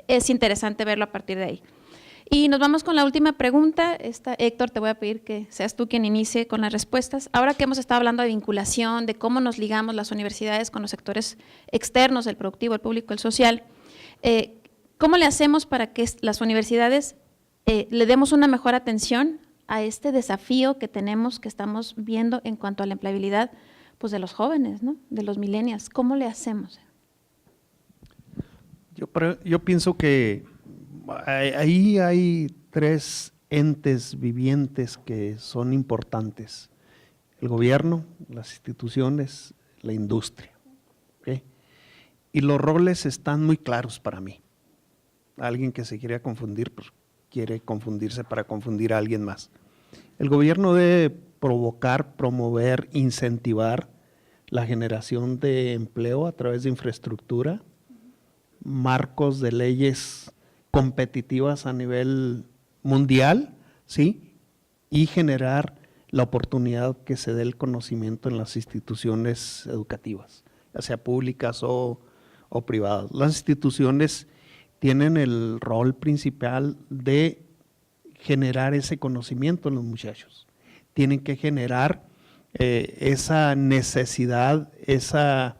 es interesante verlo a partir de ahí. Y nos vamos con la última pregunta. Héctor, te voy a pedir que seas tú quien inicie con las respuestas. Ahora que hemos estado hablando de vinculación, de cómo nos ligamos las universidades con los sectores externos, el productivo, el público, el social, ¿Cómo le hacemos para que las universidades le demos una mejor atención a este desafío que tenemos, que estamos viendo en cuanto a la empleabilidad pues, de los jóvenes, ¿no? De los millennials? ¿Cómo le hacemos? Yo pienso que ahí hay 3 entes vivientes que son importantes: el gobierno, las instituciones, la industria. ¿Okay? Y los roles están muy claros para mí. Alguien que se quiera confundir, pues quiere confundirse para confundir a alguien más. El gobierno debe provocar, promover, incentivar la generación de empleo a través de infraestructura, marcos de leyes competitivas a nivel mundial, ¿sí? Y generar la oportunidad que se dé el conocimiento en las instituciones educativas, ya sea públicas o privadas. Las instituciones tienen el rol principal de generar ese conocimiento en los muchachos. Tienen que generar esa necesidad, esa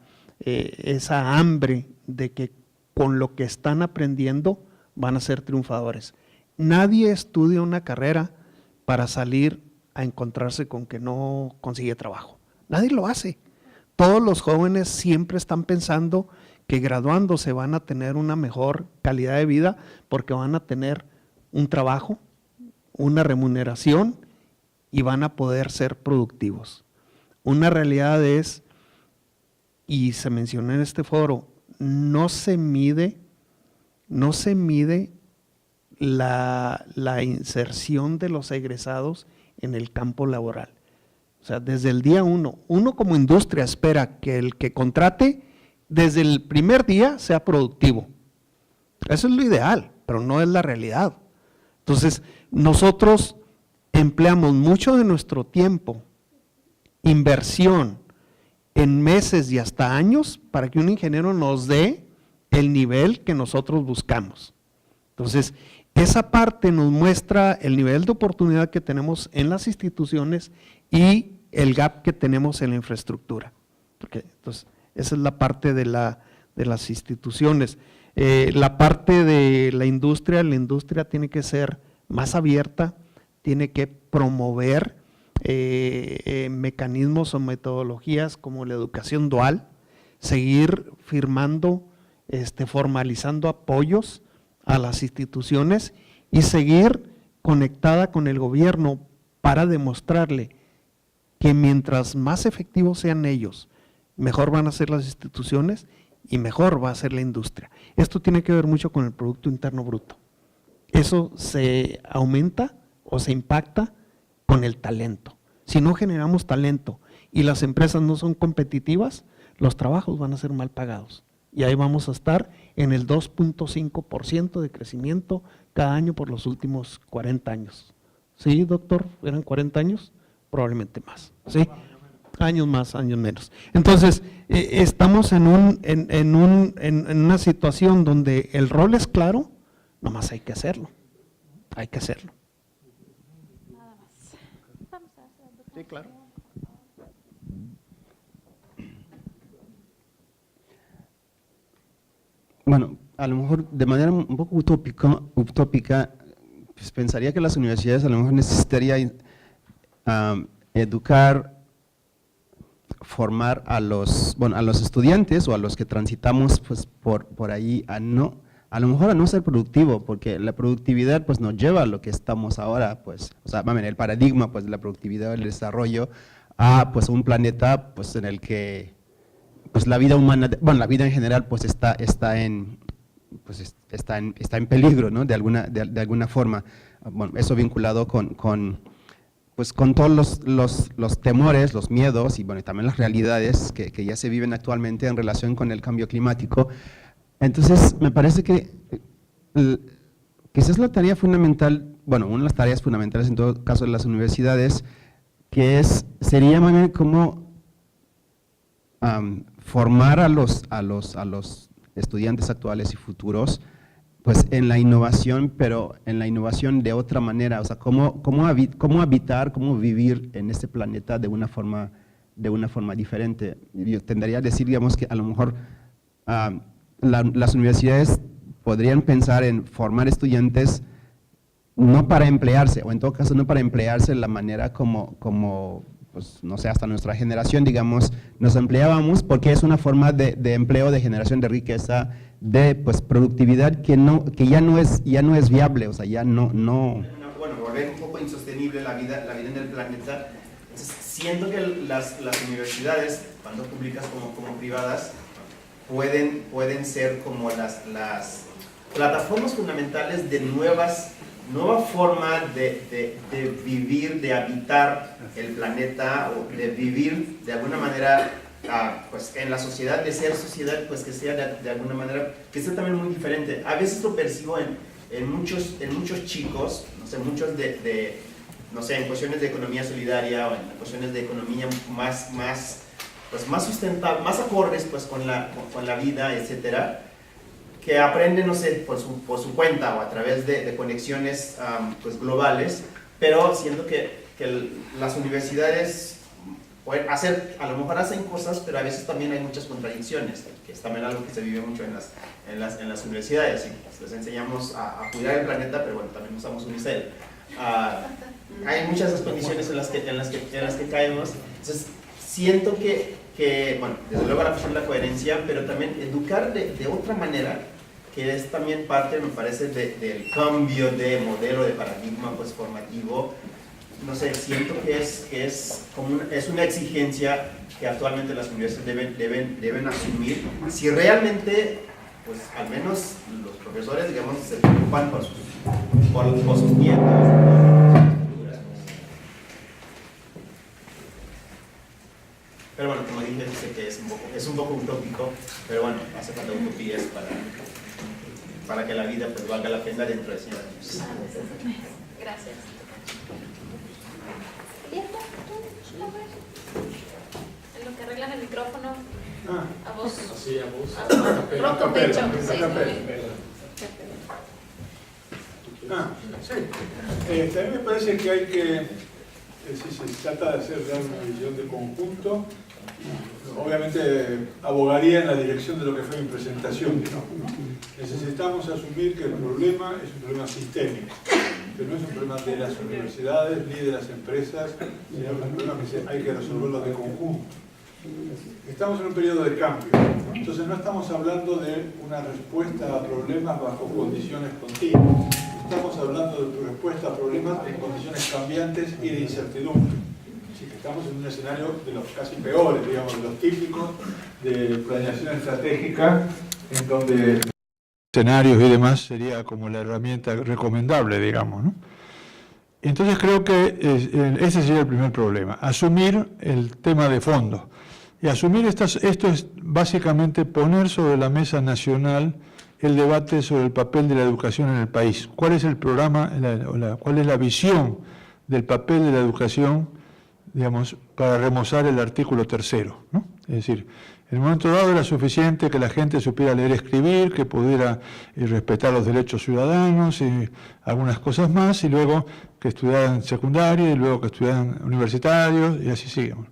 hambre de que con lo que están aprendiendo van a ser triunfadores. Nadie estudia una carrera para salir a encontrarse con que no consigue trabajo. Nadie lo hace. Todos los jóvenes siempre están pensando que graduándose van a tener una mejor calidad de vida porque van a tener un trabajo, una remuneración y van a poder ser productivos. Una realidad es, y se mencionó en este foro, no se mide la inserción de los egresados en el campo laboral. O sea, desde el día uno como industria espera que el que contrate desde el primer día sea productivo. Eso es lo ideal, pero no es la realidad. Entonces, nosotros empleamos mucho de nuestro tiempo, inversión en meses y hasta años para que un ingeniero nos dé el nivel que nosotros buscamos. Entonces, esa parte nos muestra el nivel de oportunidad que tenemos en las instituciones y el gap que tenemos en la infraestructura. Porque, entonces, esa es la parte de las instituciones. La parte de la industria tiene que ser más abierta, tiene que promover mecanismos o metodologías como la educación dual, seguir firmando, formalizando apoyos a las instituciones y seguir conectada con el gobierno para demostrarle que mientras más efectivos sean ellos, mejor van a ser las instituciones y mejor va a ser la industria. Esto tiene que ver mucho con el Producto Interno Bruto. Eso se aumenta o se impacta con el talento. Si no generamos talento y las empresas no son competitivas, los trabajos van a ser mal pagados. Y ahí vamos a estar en el 2.5% de crecimiento cada año por los últimos 40 años. ¿Sí, doctor? ¿Eran 40 años? Probablemente más. ¿Sí? Años más, años menos. Entonces, estamos en una situación donde el rol es claro, nomás hay que hacerlo. Hay que hacerlo. Nada más. Vamos a hacer. Sí, claro. Bueno, a lo mejor de manera un poco utópica, pues pensaría que las universidades a lo mejor necesitarían educar, formar a los estudiantes o a los que transitamos pues, por ahí a lo mejor a no ser productivo, porque la productividad pues nos lleva a lo que estamos ahora, pues, o sea, el paradigma pues de la productividad del desarrollo a pues un planeta pues en el que pues la vida humana, bueno, la vida en general pues está en peligro, ¿no? De alguna forma. Bueno, eso vinculado con todos los temores, los miedos y bueno, también las realidades que ya se viven actualmente en relación con el cambio climático. Entonces, me parece que quizás la tarea fundamental, bueno, una de las tareas fundamentales en todo caso de las universidades, sería más bien como formar a los estudiantes actuales y futuros pues en la innovación, pero en la innovación de otra manera, o sea, cómo habitar, cómo vivir en este planeta de una forma diferente. Yo tendría a decir, digamos, que a lo mejor las universidades podrían pensar en formar estudiantes no para emplearse, o en todo caso no para emplearse de la manera como pues, no sé, hasta nuestra generación, digamos, nos empleábamos, porque es una forma de empleo, de generación de riqueza, de pues, productividad que ya no es viable, o sea, ya no. Bueno, volver un poco insostenible la vida en el planeta. Entonces, siento que las universidades, tanto públicas como privadas, pueden ser como las plataformas fundamentales de nueva forma de vivir, de habitar el planeta, o de vivir de alguna manera pues en la sociedad, de ser sociedad, pues que sea de alguna manera, que sea también muy diferente. A veces lo percibo en muchos chicos, no sé, no sé, en cuestiones de economía solidaria o en cuestiones de economía más sustentables, más acordes pues con la vida, etcétera, que aprenden, no sé, por su cuenta o a través de conexiones pues globales, pero siento que las universidades a lo mejor hacen cosas, pero a veces también hay muchas contradicciones, que es también algo que se vive mucho en las universidades. Y les enseñamos a cuidar el planeta, pero bueno, también usamos unicel. Hay muchas condiciones en las que caemos. Entonces, siento que bueno, desde luego la cuestión de la coherencia, pero también educar de otra manera, que es también parte, me parece, del cambio de modelo, de paradigma pues, formativo. No sé, siento que es una exigencia que actualmente las universidades deben asumir, si realmente, pues al menos los profesores, digamos, se preocupan por sus nietos. Pero bueno, como dije, sé que es un poco utópico, pero bueno, hace falta utopías para que la vida pues valga la pena dentro de 100 años. Gracias. En lo que arreglan el micrófono, a vos. Sí, a vos. Rocco Pecho. Sí. A mí me parece que hay que, si se trata de hacer una visión de conjunto, obviamente abogaría en la dirección de lo que fue mi presentación, ¿no? Necesitamos asumir que el problema es un problema sistémico, que no es un problema de las universidades ni de las empresas, sino que es un problema que hay que resolverlo de conjunto. Estamos en un periodo de cambio, ¿no? Entonces no estamos hablando de una respuesta a problemas bajo condiciones continuas, estamos hablando de respuesta a problemas en condiciones cambiantes y de incertidumbre. Así que estamos en un escenario de los casi peores, digamos, de los típicos de planeación estratégica, en donde escenarios y demás sería como la herramienta recomendable, digamos, ¿no? Entonces creo que ese sería el primer problema, asumir el tema de fondo. Y asumir esto es básicamente poner sobre la mesa nacional el debate sobre el papel de la educación en el país. ¿Cuál es el programa, cuál es la visión del papel de la educación, digamos, para remozar el artículo 3º, ¿no? Es decir, en el momento dado era suficiente que la gente supiera leer y escribir, que pudiera respetar los derechos ciudadanos y algunas cosas más, y luego que estudiaran secundaria y luego que estudiaran universitarios y así sigamos.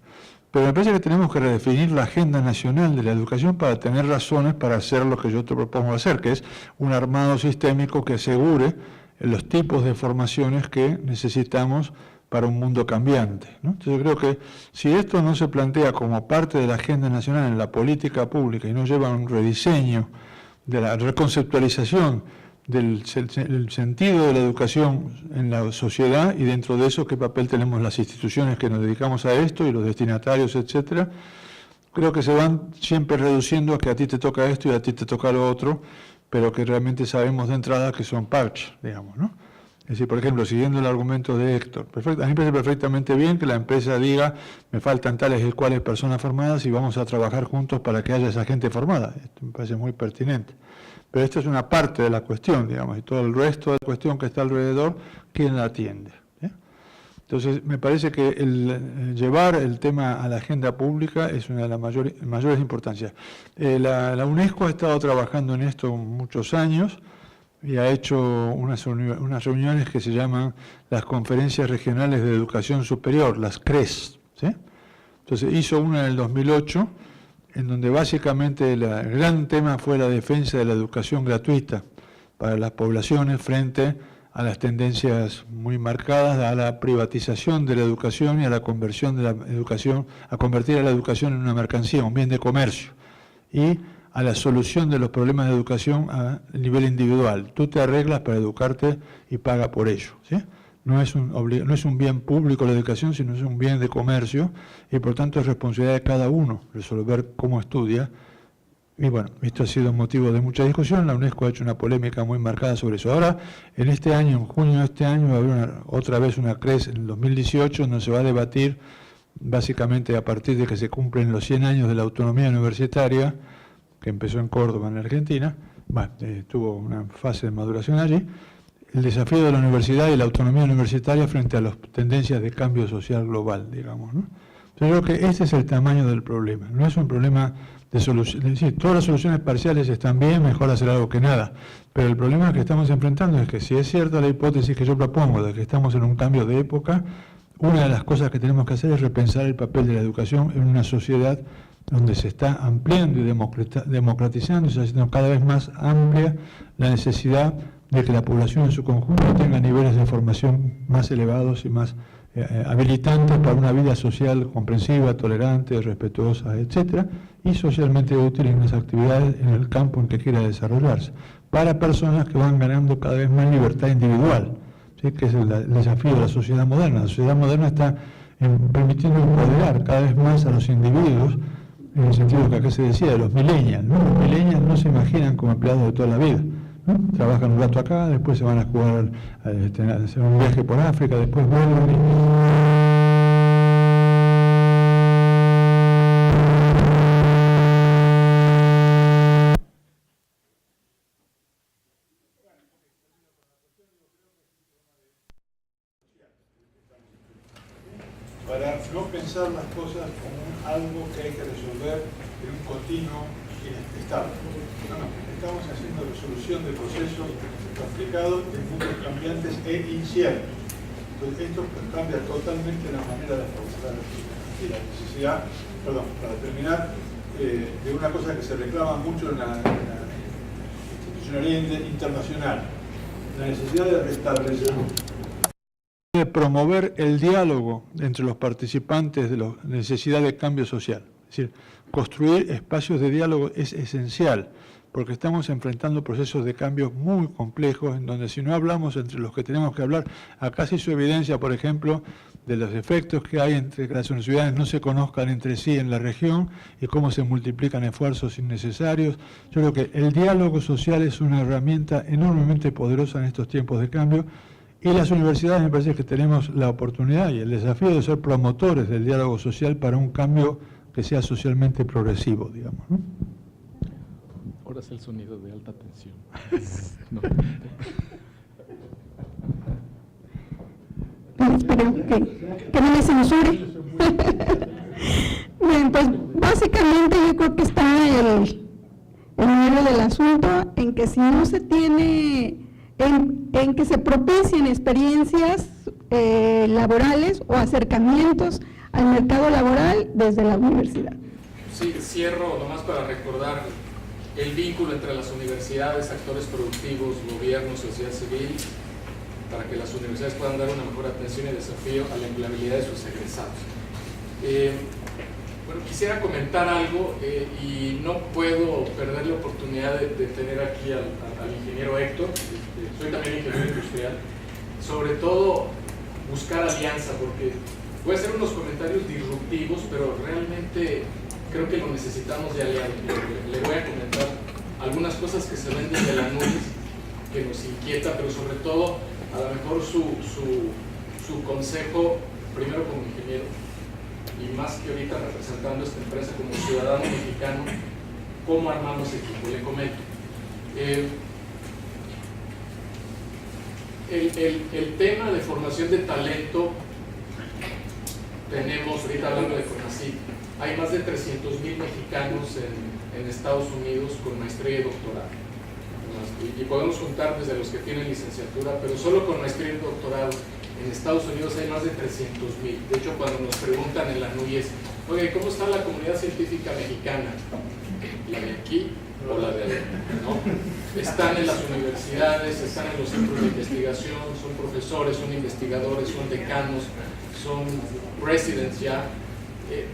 Pero me parece que tenemos que redefinir la agenda nacional de la educación para tener razones para hacer lo que yo te propongo hacer, que es un armado sistémico que asegure los tipos de formaciones que necesitamos para un mundo cambiante, ¿no? Entonces yo creo que si esto no se plantea como parte de la agenda nacional en la política pública y no lleva a un rediseño de la reconceptualización del sentido de la educación en la sociedad y dentro de eso qué papel tenemos las instituciones que nos dedicamos a esto y los destinatarios, etcétera, creo que se van siempre reduciendo a que a ti te toca esto y a ti te toca lo otro, pero que realmente sabemos de entrada que son parches, digamos, ¿no? Es decir, por ejemplo, siguiendo el argumento de Héctor, a mí me parece perfectamente bien que la empresa diga, me faltan tales y cuales personas formadas y vamos a trabajar juntos para que haya esa gente formada. Esto me parece muy pertinente. Pero esto es una parte de la cuestión, digamos, y todo el resto de la cuestión que está alrededor, ¿quién la atiende? Entonces, me parece que llevar el tema a la agenda pública es una de las mayores importancias. La UNESCO ha estado trabajando en esto muchos años, y ha hecho unas reuniones que se llaman las Conferencias Regionales de Educación Superior, las CRES, ¿sí? Entonces hizo una en el 2008, en donde básicamente el gran tema fue la defensa de la educación gratuita para las poblaciones frente a las tendencias muy marcadas a la privatización de la educación y a la conversión de la educación, a convertir a la educación en una mercancía, un bien de comercio, y a la solución de los problemas de educación a nivel individual. Tú te arreglas para educarte y paga por ello, ¿sí? No es un bien público la educación, sino es un bien de comercio, y por tanto es responsabilidad de cada uno resolver cómo estudia. Y bueno, esto ha sido motivo de mucha discusión. La UNESCO ha hecho una polémica muy marcada sobre eso. Ahora, en este año, en junio de este año, va a haber otra vez una CRES en el 2018, donde se va a debatir, básicamente a partir de que se cumplen los 100 años de la autonomía universitaria, que empezó en Córdoba, en Argentina, tuvo una fase de maduración allí, el desafío de la universidad y la autonomía universitaria frente a las tendencias de cambio social global, digamos, ¿no? Yo creo que ese es el tamaño del problema. No es un problema de solución, es decir, todas las soluciones parciales están bien, mejor hacer algo que nada. Pero el problema que estamos enfrentando es que si es cierta la hipótesis que yo propongo de que estamos en un cambio de época, una de las cosas que tenemos que hacer es repensar el papel de la educación en una sociedad donde se está ampliando y democratizando y se está haciendo cada vez más amplia la necesidad de que la población en su conjunto tenga niveles de formación más elevados y más habilitantes para una vida social comprensiva, tolerante, respetuosa, etcétera, y socialmente útil en las actividades en el campo en que quiera desarrollarse, para personas que van ganando cada vez más libertad individual, ¿sí? Que es el desafío de la sociedad moderna. La sociedad moderna está permitiendo empoderar cada vez más a los individuos, en el sentido que acá se decía, de los millennials, ¿no? Los millennials no se imaginan como empleados de toda la vida, ¿no? Trabajan un rato acá, después se van a jugar, a hacer un viaje por África, después vuelven para no pensar las cosas como algo que hay que resolver en un continuo inestable. No, estamos haciendo resolución de procesos complicados en mundos cambiantes e inciertos. Entonces esto cambia totalmente la manera de afrontar la necesidad, para terminar, de una cosa que se reclama mucho en la institucionalidad internacional, la necesidad de restablecer, de promover el diálogo entre los participantes de la necesidad de cambio social. Es decir, construir espacios de diálogo es esencial, porque estamos enfrentando procesos de cambio muy complejos, en donde si no hablamos entre los que tenemos que hablar, acá se hizo evidencia, por ejemplo, de los efectos que hay entre que las universidades no se conozcan entre sí en la región y cómo se multiplican esfuerzos innecesarios. Yo creo que el diálogo social es una herramienta enormemente poderosa en estos tiempos de cambio, y las universidades me parece que tenemos la oportunidad y el desafío de ser promotores del diálogo social para un cambio que sea socialmente progresivo, digamos, ¿no? Ahora es el sonido de alta tensión. No. Espero que no me censure. Bien, pues básicamente yo creo que está el meollo del asunto en que si no se tiene, en que se propicien experiencias laborales o acercamientos al mercado laboral desde la universidad. Sí, cierro nomás para recordar el vínculo entre las universidades, actores productivos, gobierno, sociedad civil, para que las universidades puedan dar una mejor atención y desafío a la empleabilidad de sus egresados. Bueno, quisiera comentar algo y no puedo perder la oportunidad de tener aquí al ingeniero Héctor, soy también ingeniero industrial, sobre todo buscar alianza, porque voy a hacer unos comentarios disruptivos, pero realmente creo que lo necesitamos de aliado. Le voy a comentar algunas cosas que se ven desde la NULIS, que nos inquieta, pero sobre todo, a lo mejor su consejo, primero como ingeniero, y más que ahorita representando esta empresa como ciudadano mexicano, cómo armamos equipo. Le comento. El tema de formación de talento, tenemos, ahorita hablando de CONACYT, hay más de 300,000 mexicanos en Estados Unidos con maestría y doctorado. Y podemos contar desde los que tienen licenciatura, pero solo con maestría y doctorado En Estados Unidos hay más de 300,000. De hecho, cuando nos preguntan en la NUYES, oye, ¿cómo está la comunidad científica mexicana? ¿La de aquí o la de allá? ¿No? Están en las universidades, están en los centros de investigación, son profesores, son investigadores, son decanos, son residents ya.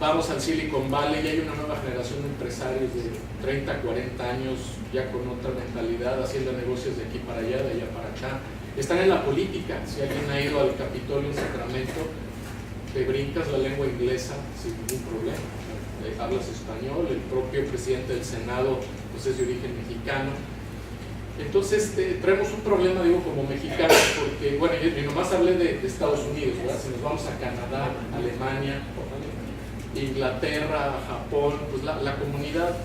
Vamos al Silicon Valley y hay una nueva generación de empresarios de 30, 40 años ya con otra mentalidad, haciendo negocios de aquí para allá, de allá para acá. Están en la política. Si alguien ha ido al Capitolio en Sacramento, te brincas la lengua inglesa sin ningún problema. Hablas español, el propio presidente del Senado pues es de origen mexicano. Entonces traemos un problema, digo, como mexicanos, porque, bueno, yo nomás hablé de Estados Unidos, ¿verdad? Si nos vamos a Canadá, Alemania, Inglaterra, Japón, pues la comunidad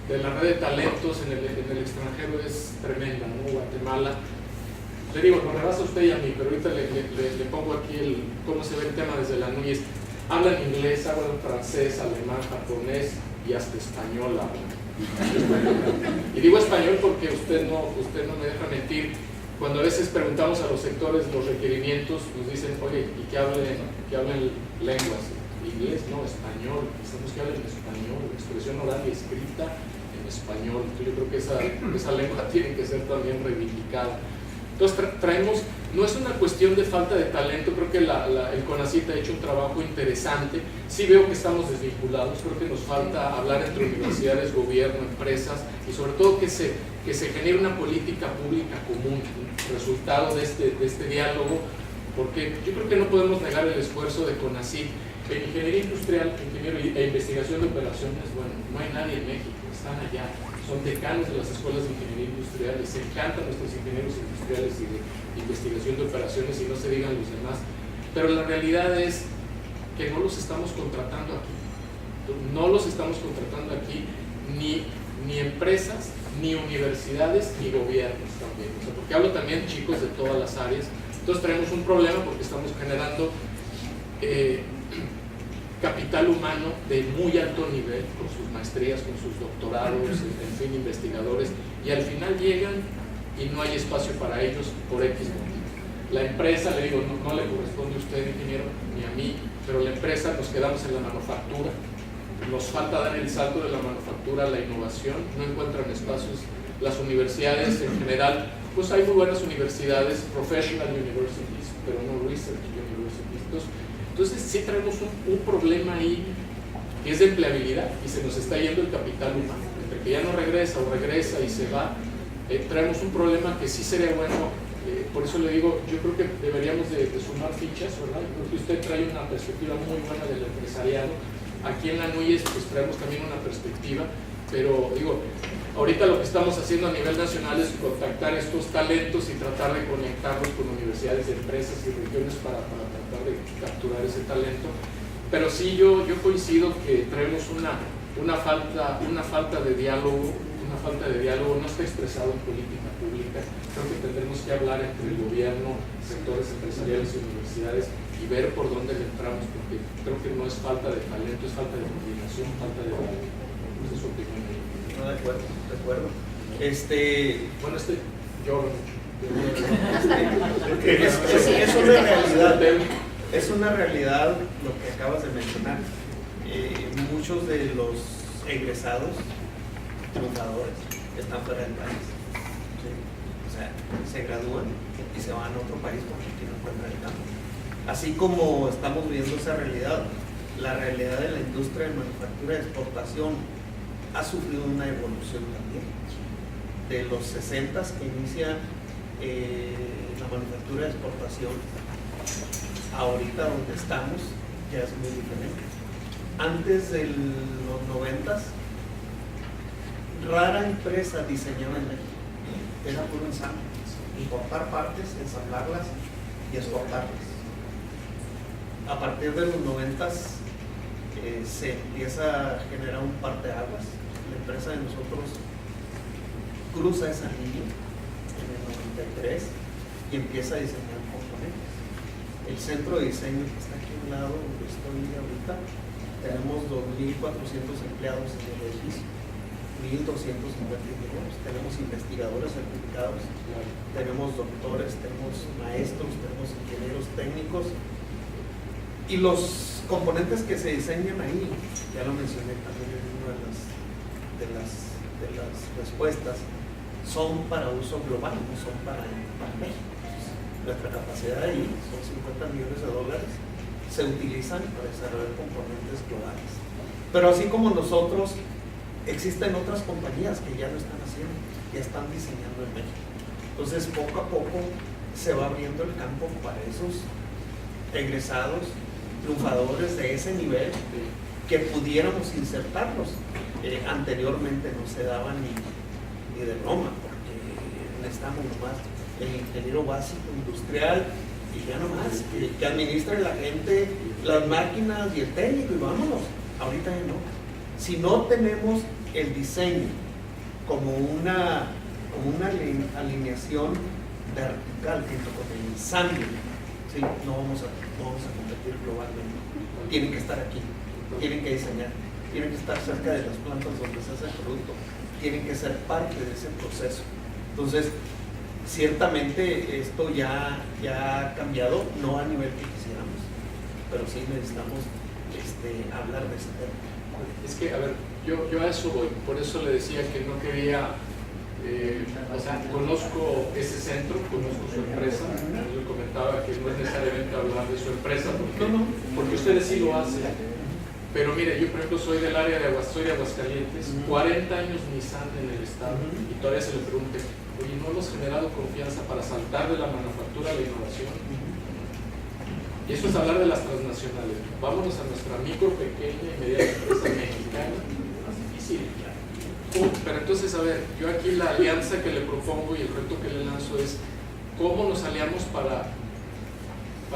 de la red de talentos en el extranjero es tremenda, ¿no? Guatemala, le digo, nos rebasa usted y a mí, pero ahorita le pongo aquí cómo se ve el tema desde la NUYES. Hablan inglés, hablan francés, alemán, japonés y hasta español hablan. Y digo español porque usted no me deja mentir. Cuando a veces preguntamos a los sectores los requerimientos, nos dicen, oye, y que hablen lenguas. Inglés, no, español. Necesitamos que hablen español, expresión oral y escrita en español. Yo creo que esa lengua tiene que ser también reivindicada. Entonces traemos, no es una cuestión de falta de talento, creo que el CONACYT ha hecho un trabajo interesante. Sí veo que estamos desvinculados, creo que nos falta hablar entre universidades, gobierno, empresas y sobre todo que se genere una política pública común, resultado de este diálogo, porque yo creo que no podemos negar el esfuerzo de CONACYT. En ingeniería industrial, e investigación de operaciones, bueno, no hay nadie en México, están allá, son decanos de las escuelas de ingeniería industrial, les encantan nuestros ingenieros industriales y de investigación de operaciones y no se digan los demás, pero la realidad es que no los estamos contratando aquí, ni empresas, ni universidades, ni gobiernos también, o sea, porque hablo también chicos de todas las áreas. Entonces traemos un problema porque estamos generando capital humano de muy alto nivel, con sus maestrías, con sus doctorados, en fin, investigadores, y al final llegan y no hay espacio para ellos por X motivo. La empresa, le digo, no le corresponde a usted, ingeniero, ni a mí, pero la empresa nos quedamos en la manufactura, nos falta dar el salto de la manufactura a la innovación, no encuentran espacios. Las universidades en general, pues hay muy buenas universidades, professional universities, pero no research universities. Entonces sí traemos un problema ahí que es de empleabilidad y se nos está yendo el capital humano. Entre que ya no regresa o regresa y se va, traemos un problema que sí sería bueno, por eso le digo, yo creo que deberíamos de sumar fichas, ¿verdad? Yo creo que usted trae una perspectiva muy buena del empresariado. Aquí en la NUYES pues traemos también una perspectiva, pero digo, ahorita lo que estamos haciendo a nivel nacional es contactar estos talentos y tratar de conectarlos con universidades, empresas y regiones para tratar de capturar ese talento. Pero sí, yo coincido que traemos una falta de diálogo, no está expresado en política pública. Creo que tendremos que hablar entre el gobierno, sectores empresariales y universidades y ver por dónde le entramos, porque creo que no es falta de talento, es falta de coordinación, falta de diálogo. Esa es su opinión. No, de acuerdo. Bueno, lloro mucho. Es una realidad lo que acabas de mencionar. Muchos de los egresados, fundadores, están fuera del país. ¿Sí? O sea, se gradúan y se van a otro país porque aquí no encuentran el campo. Así como estamos viendo esa realidad, la realidad de la industria de manufactura de exportación ha sufrido una evolución también. De los 60s que inicia la manufactura de exportación, ahorita donde estamos ya es muy diferente. Antes de los 90s, rara empresa diseñaba en México, era puro ensamble, importar partes, ensamblarlas y exportarlas. A partir de los 90s se empieza a generar un parteaguas. La empresa de nosotros cruza esa línea en el 93 y empieza a diseñar componentes. El centro de diseño que está aquí a un lado donde estoy ahorita, tenemos 2.400 empleados en el edificio. 1.250 ingenieros, tenemos investigadores certificados, tenemos doctores, tenemos maestros, tenemos ingenieros técnicos, y los componentes que se diseñan ahí, ya lo mencioné también en una de las respuestas, son para uso global, no son para México. Nuestra capacidad ahí son $50 millones, se utilizan para desarrollar componentes globales. Pero así como nosotros, existen otras compañías que ya lo están haciendo, ya están diseñando en México. Entonces, poco a poco se va abriendo el campo para esos egresados, triunfadores de ese nivel, que pudiéramos insertarlos. Anteriormente no se daban ni de broma, porque necesitamos nomás el ingeniero básico industrial y ya nomás, que administre la gente, las máquinas y el técnico y vámonos. Ahorita ya no. Si no tenemos el diseño como una alineación vertical junto con el ensamble, ¿sí? no vamos a competir globalmente. Tienen que estar aquí, tienen que diseñar, tienen que estar cerca de las plantas donde se hace el producto, tienen que ser parte de ese proceso. Entonces, ciertamente esto ya ha cambiado, no a nivel que quisiéramos, pero sí necesitamos hablar de ese tema. Es que, a ver, yo a eso voy, por eso le decía que no quería, o sea, conozco ese centro, conozco su empresa, yo le comentaba que no es necesariamente hablar de su empresa, porque ustedes sí lo hacen, pero mire, yo por ejemplo soy del área de Aguascalientes, 40 años Nissan en el estado, y todavía se le pregunte, oye, ¿no hemos generado confianza para saltar de la manufactura a la innovación? Y eso es hablar de las transnacionales. Vámonos a nuestra micro, pequeña y mediana empresa mexicana. Más difícil. Pero entonces, a ver, yo aquí la alianza que le propongo y el reto que le lanzo es cómo nos aliamos para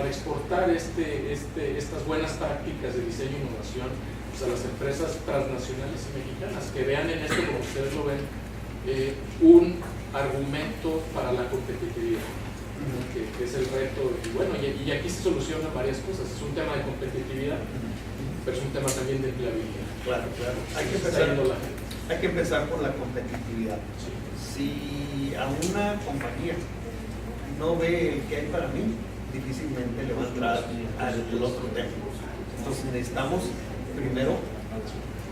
exportar estas buenas tácticas de diseño e innovación pues, a las empresas transnacionales y mexicanas, que vean en esto, como ustedes lo ven, un argumento para la competitividad. Que es el reto, y bueno, y aquí se solucionan varias cosas. Es un tema de competitividad, pero es un tema también de empleabilidad. Claro. Hay que empezar por la competitividad. Sí. Si a una compañía no ve el que hay para mí, difícilmente le va a entrar al otro tema. Entonces necesitamos primero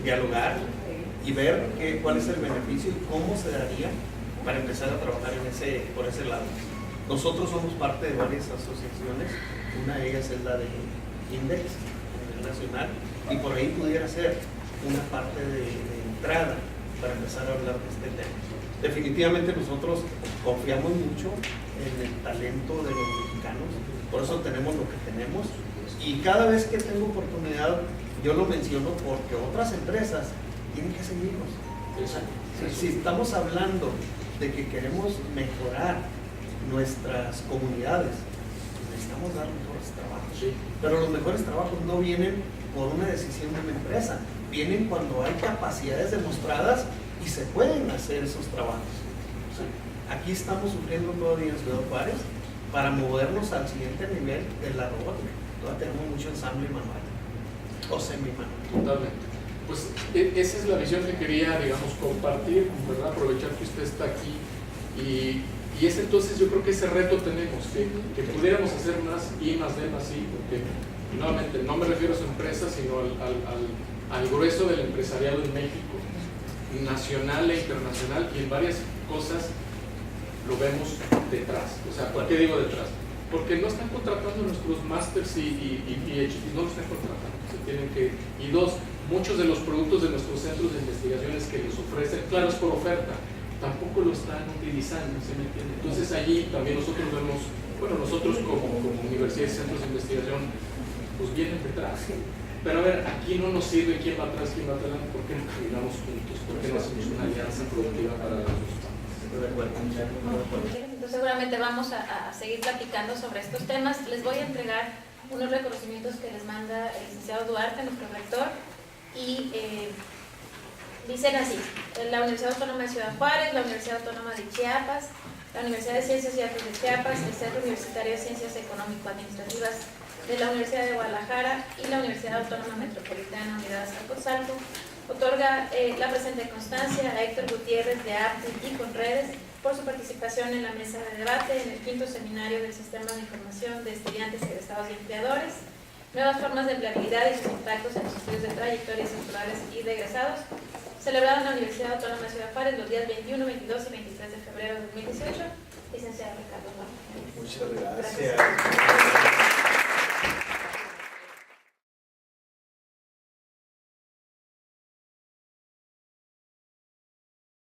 dialogar y ver cuál es el beneficio y cómo se daría para empezar a trabajar por ese lado. Nosotros somos parte de varias asociaciones, una de ellas es la de Index, a nivel nacional, y por ahí pudiera ser una parte de entrada para empezar a hablar de este tema. Definitivamente nosotros confiamos mucho en el talento de los mexicanos, por eso tenemos lo que tenemos, y cada vez que tengo oportunidad yo lo menciono porque otras empresas tienen que seguirnos. Si estamos hablando de que queremos mejorar nuestras comunidades, necesitamos dar mejores trabajos. Sí. Pero los mejores trabajos no vienen por una decisión de una empresa, vienen cuando hay capacidades demostradas y se pueden hacer esos trabajos. Sí. Aquí estamos sufriendo todavía en Ciudad Juárez para movernos al siguiente nivel de la robótica. Todavía tenemos mucho ensamble manual o semi-manual. Totalmente. Pues esa es la visión que quería, digamos, compartir, ¿verdad? Aprovechar que usted está aquí y es entonces yo creo que ese reto tenemos, que pudiéramos hacer más I más D más I, porque nuevamente no me refiero a su empresa, sino al grueso del empresariado en México, nacional e internacional, y en varias cosas lo vemos detrás. O sea, ¿por qué digo detrás? Porque no están contratando nuestros másters y PhD, no lo están contratando, se tienen que, y dos, muchos de los productos de nuestros centros de investigaciones que les ofrecen, claro, es por oferta, tampoco lo están utilizando, ¿se me entiende? Entonces allí también nosotros vemos, bueno, nosotros como universidades y centros de investigación, pues vienen detrás. Pero a ver, aquí no nos sirve quién va atrás, quién va adelante, ¿por qué no caminamos juntos? ¿Por qué no hacemos una alianza productiva para las dos partes? Entonces seguramente vamos a seguir platicando sobre estos temas. Les voy a entregar unos reconocimientos que les manda el licenciado Duarte, nuestro rector, y dicen así: la Universidad Autónoma de Ciudad Juárez, la Universidad Autónoma de Chiapas, la Universidad de Ciencias y Artes de Chiapas, el Centro Universitario de Ciencias Económico-Administrativas de la Universidad de Guadalajara y la Universidad Autónoma Metropolitana Unidad Azcapotzalco Otorga la presente constancia a Héctor Gutiérrez de Arte y Conredes por su participación en la mesa de debate en el 5º seminario del Sistema de Información de Estudiantes, Egresados y Empleadores, nuevas formas de empleabilidad y sus impactos en los estudios de trayectorias escolares y de egresados, celebrado en la Universidad Autónoma de Ciudad Juárez los días 21, 22 y 23 de febrero de 2018. Licenciado Ricardo Juan. Muchas gracias.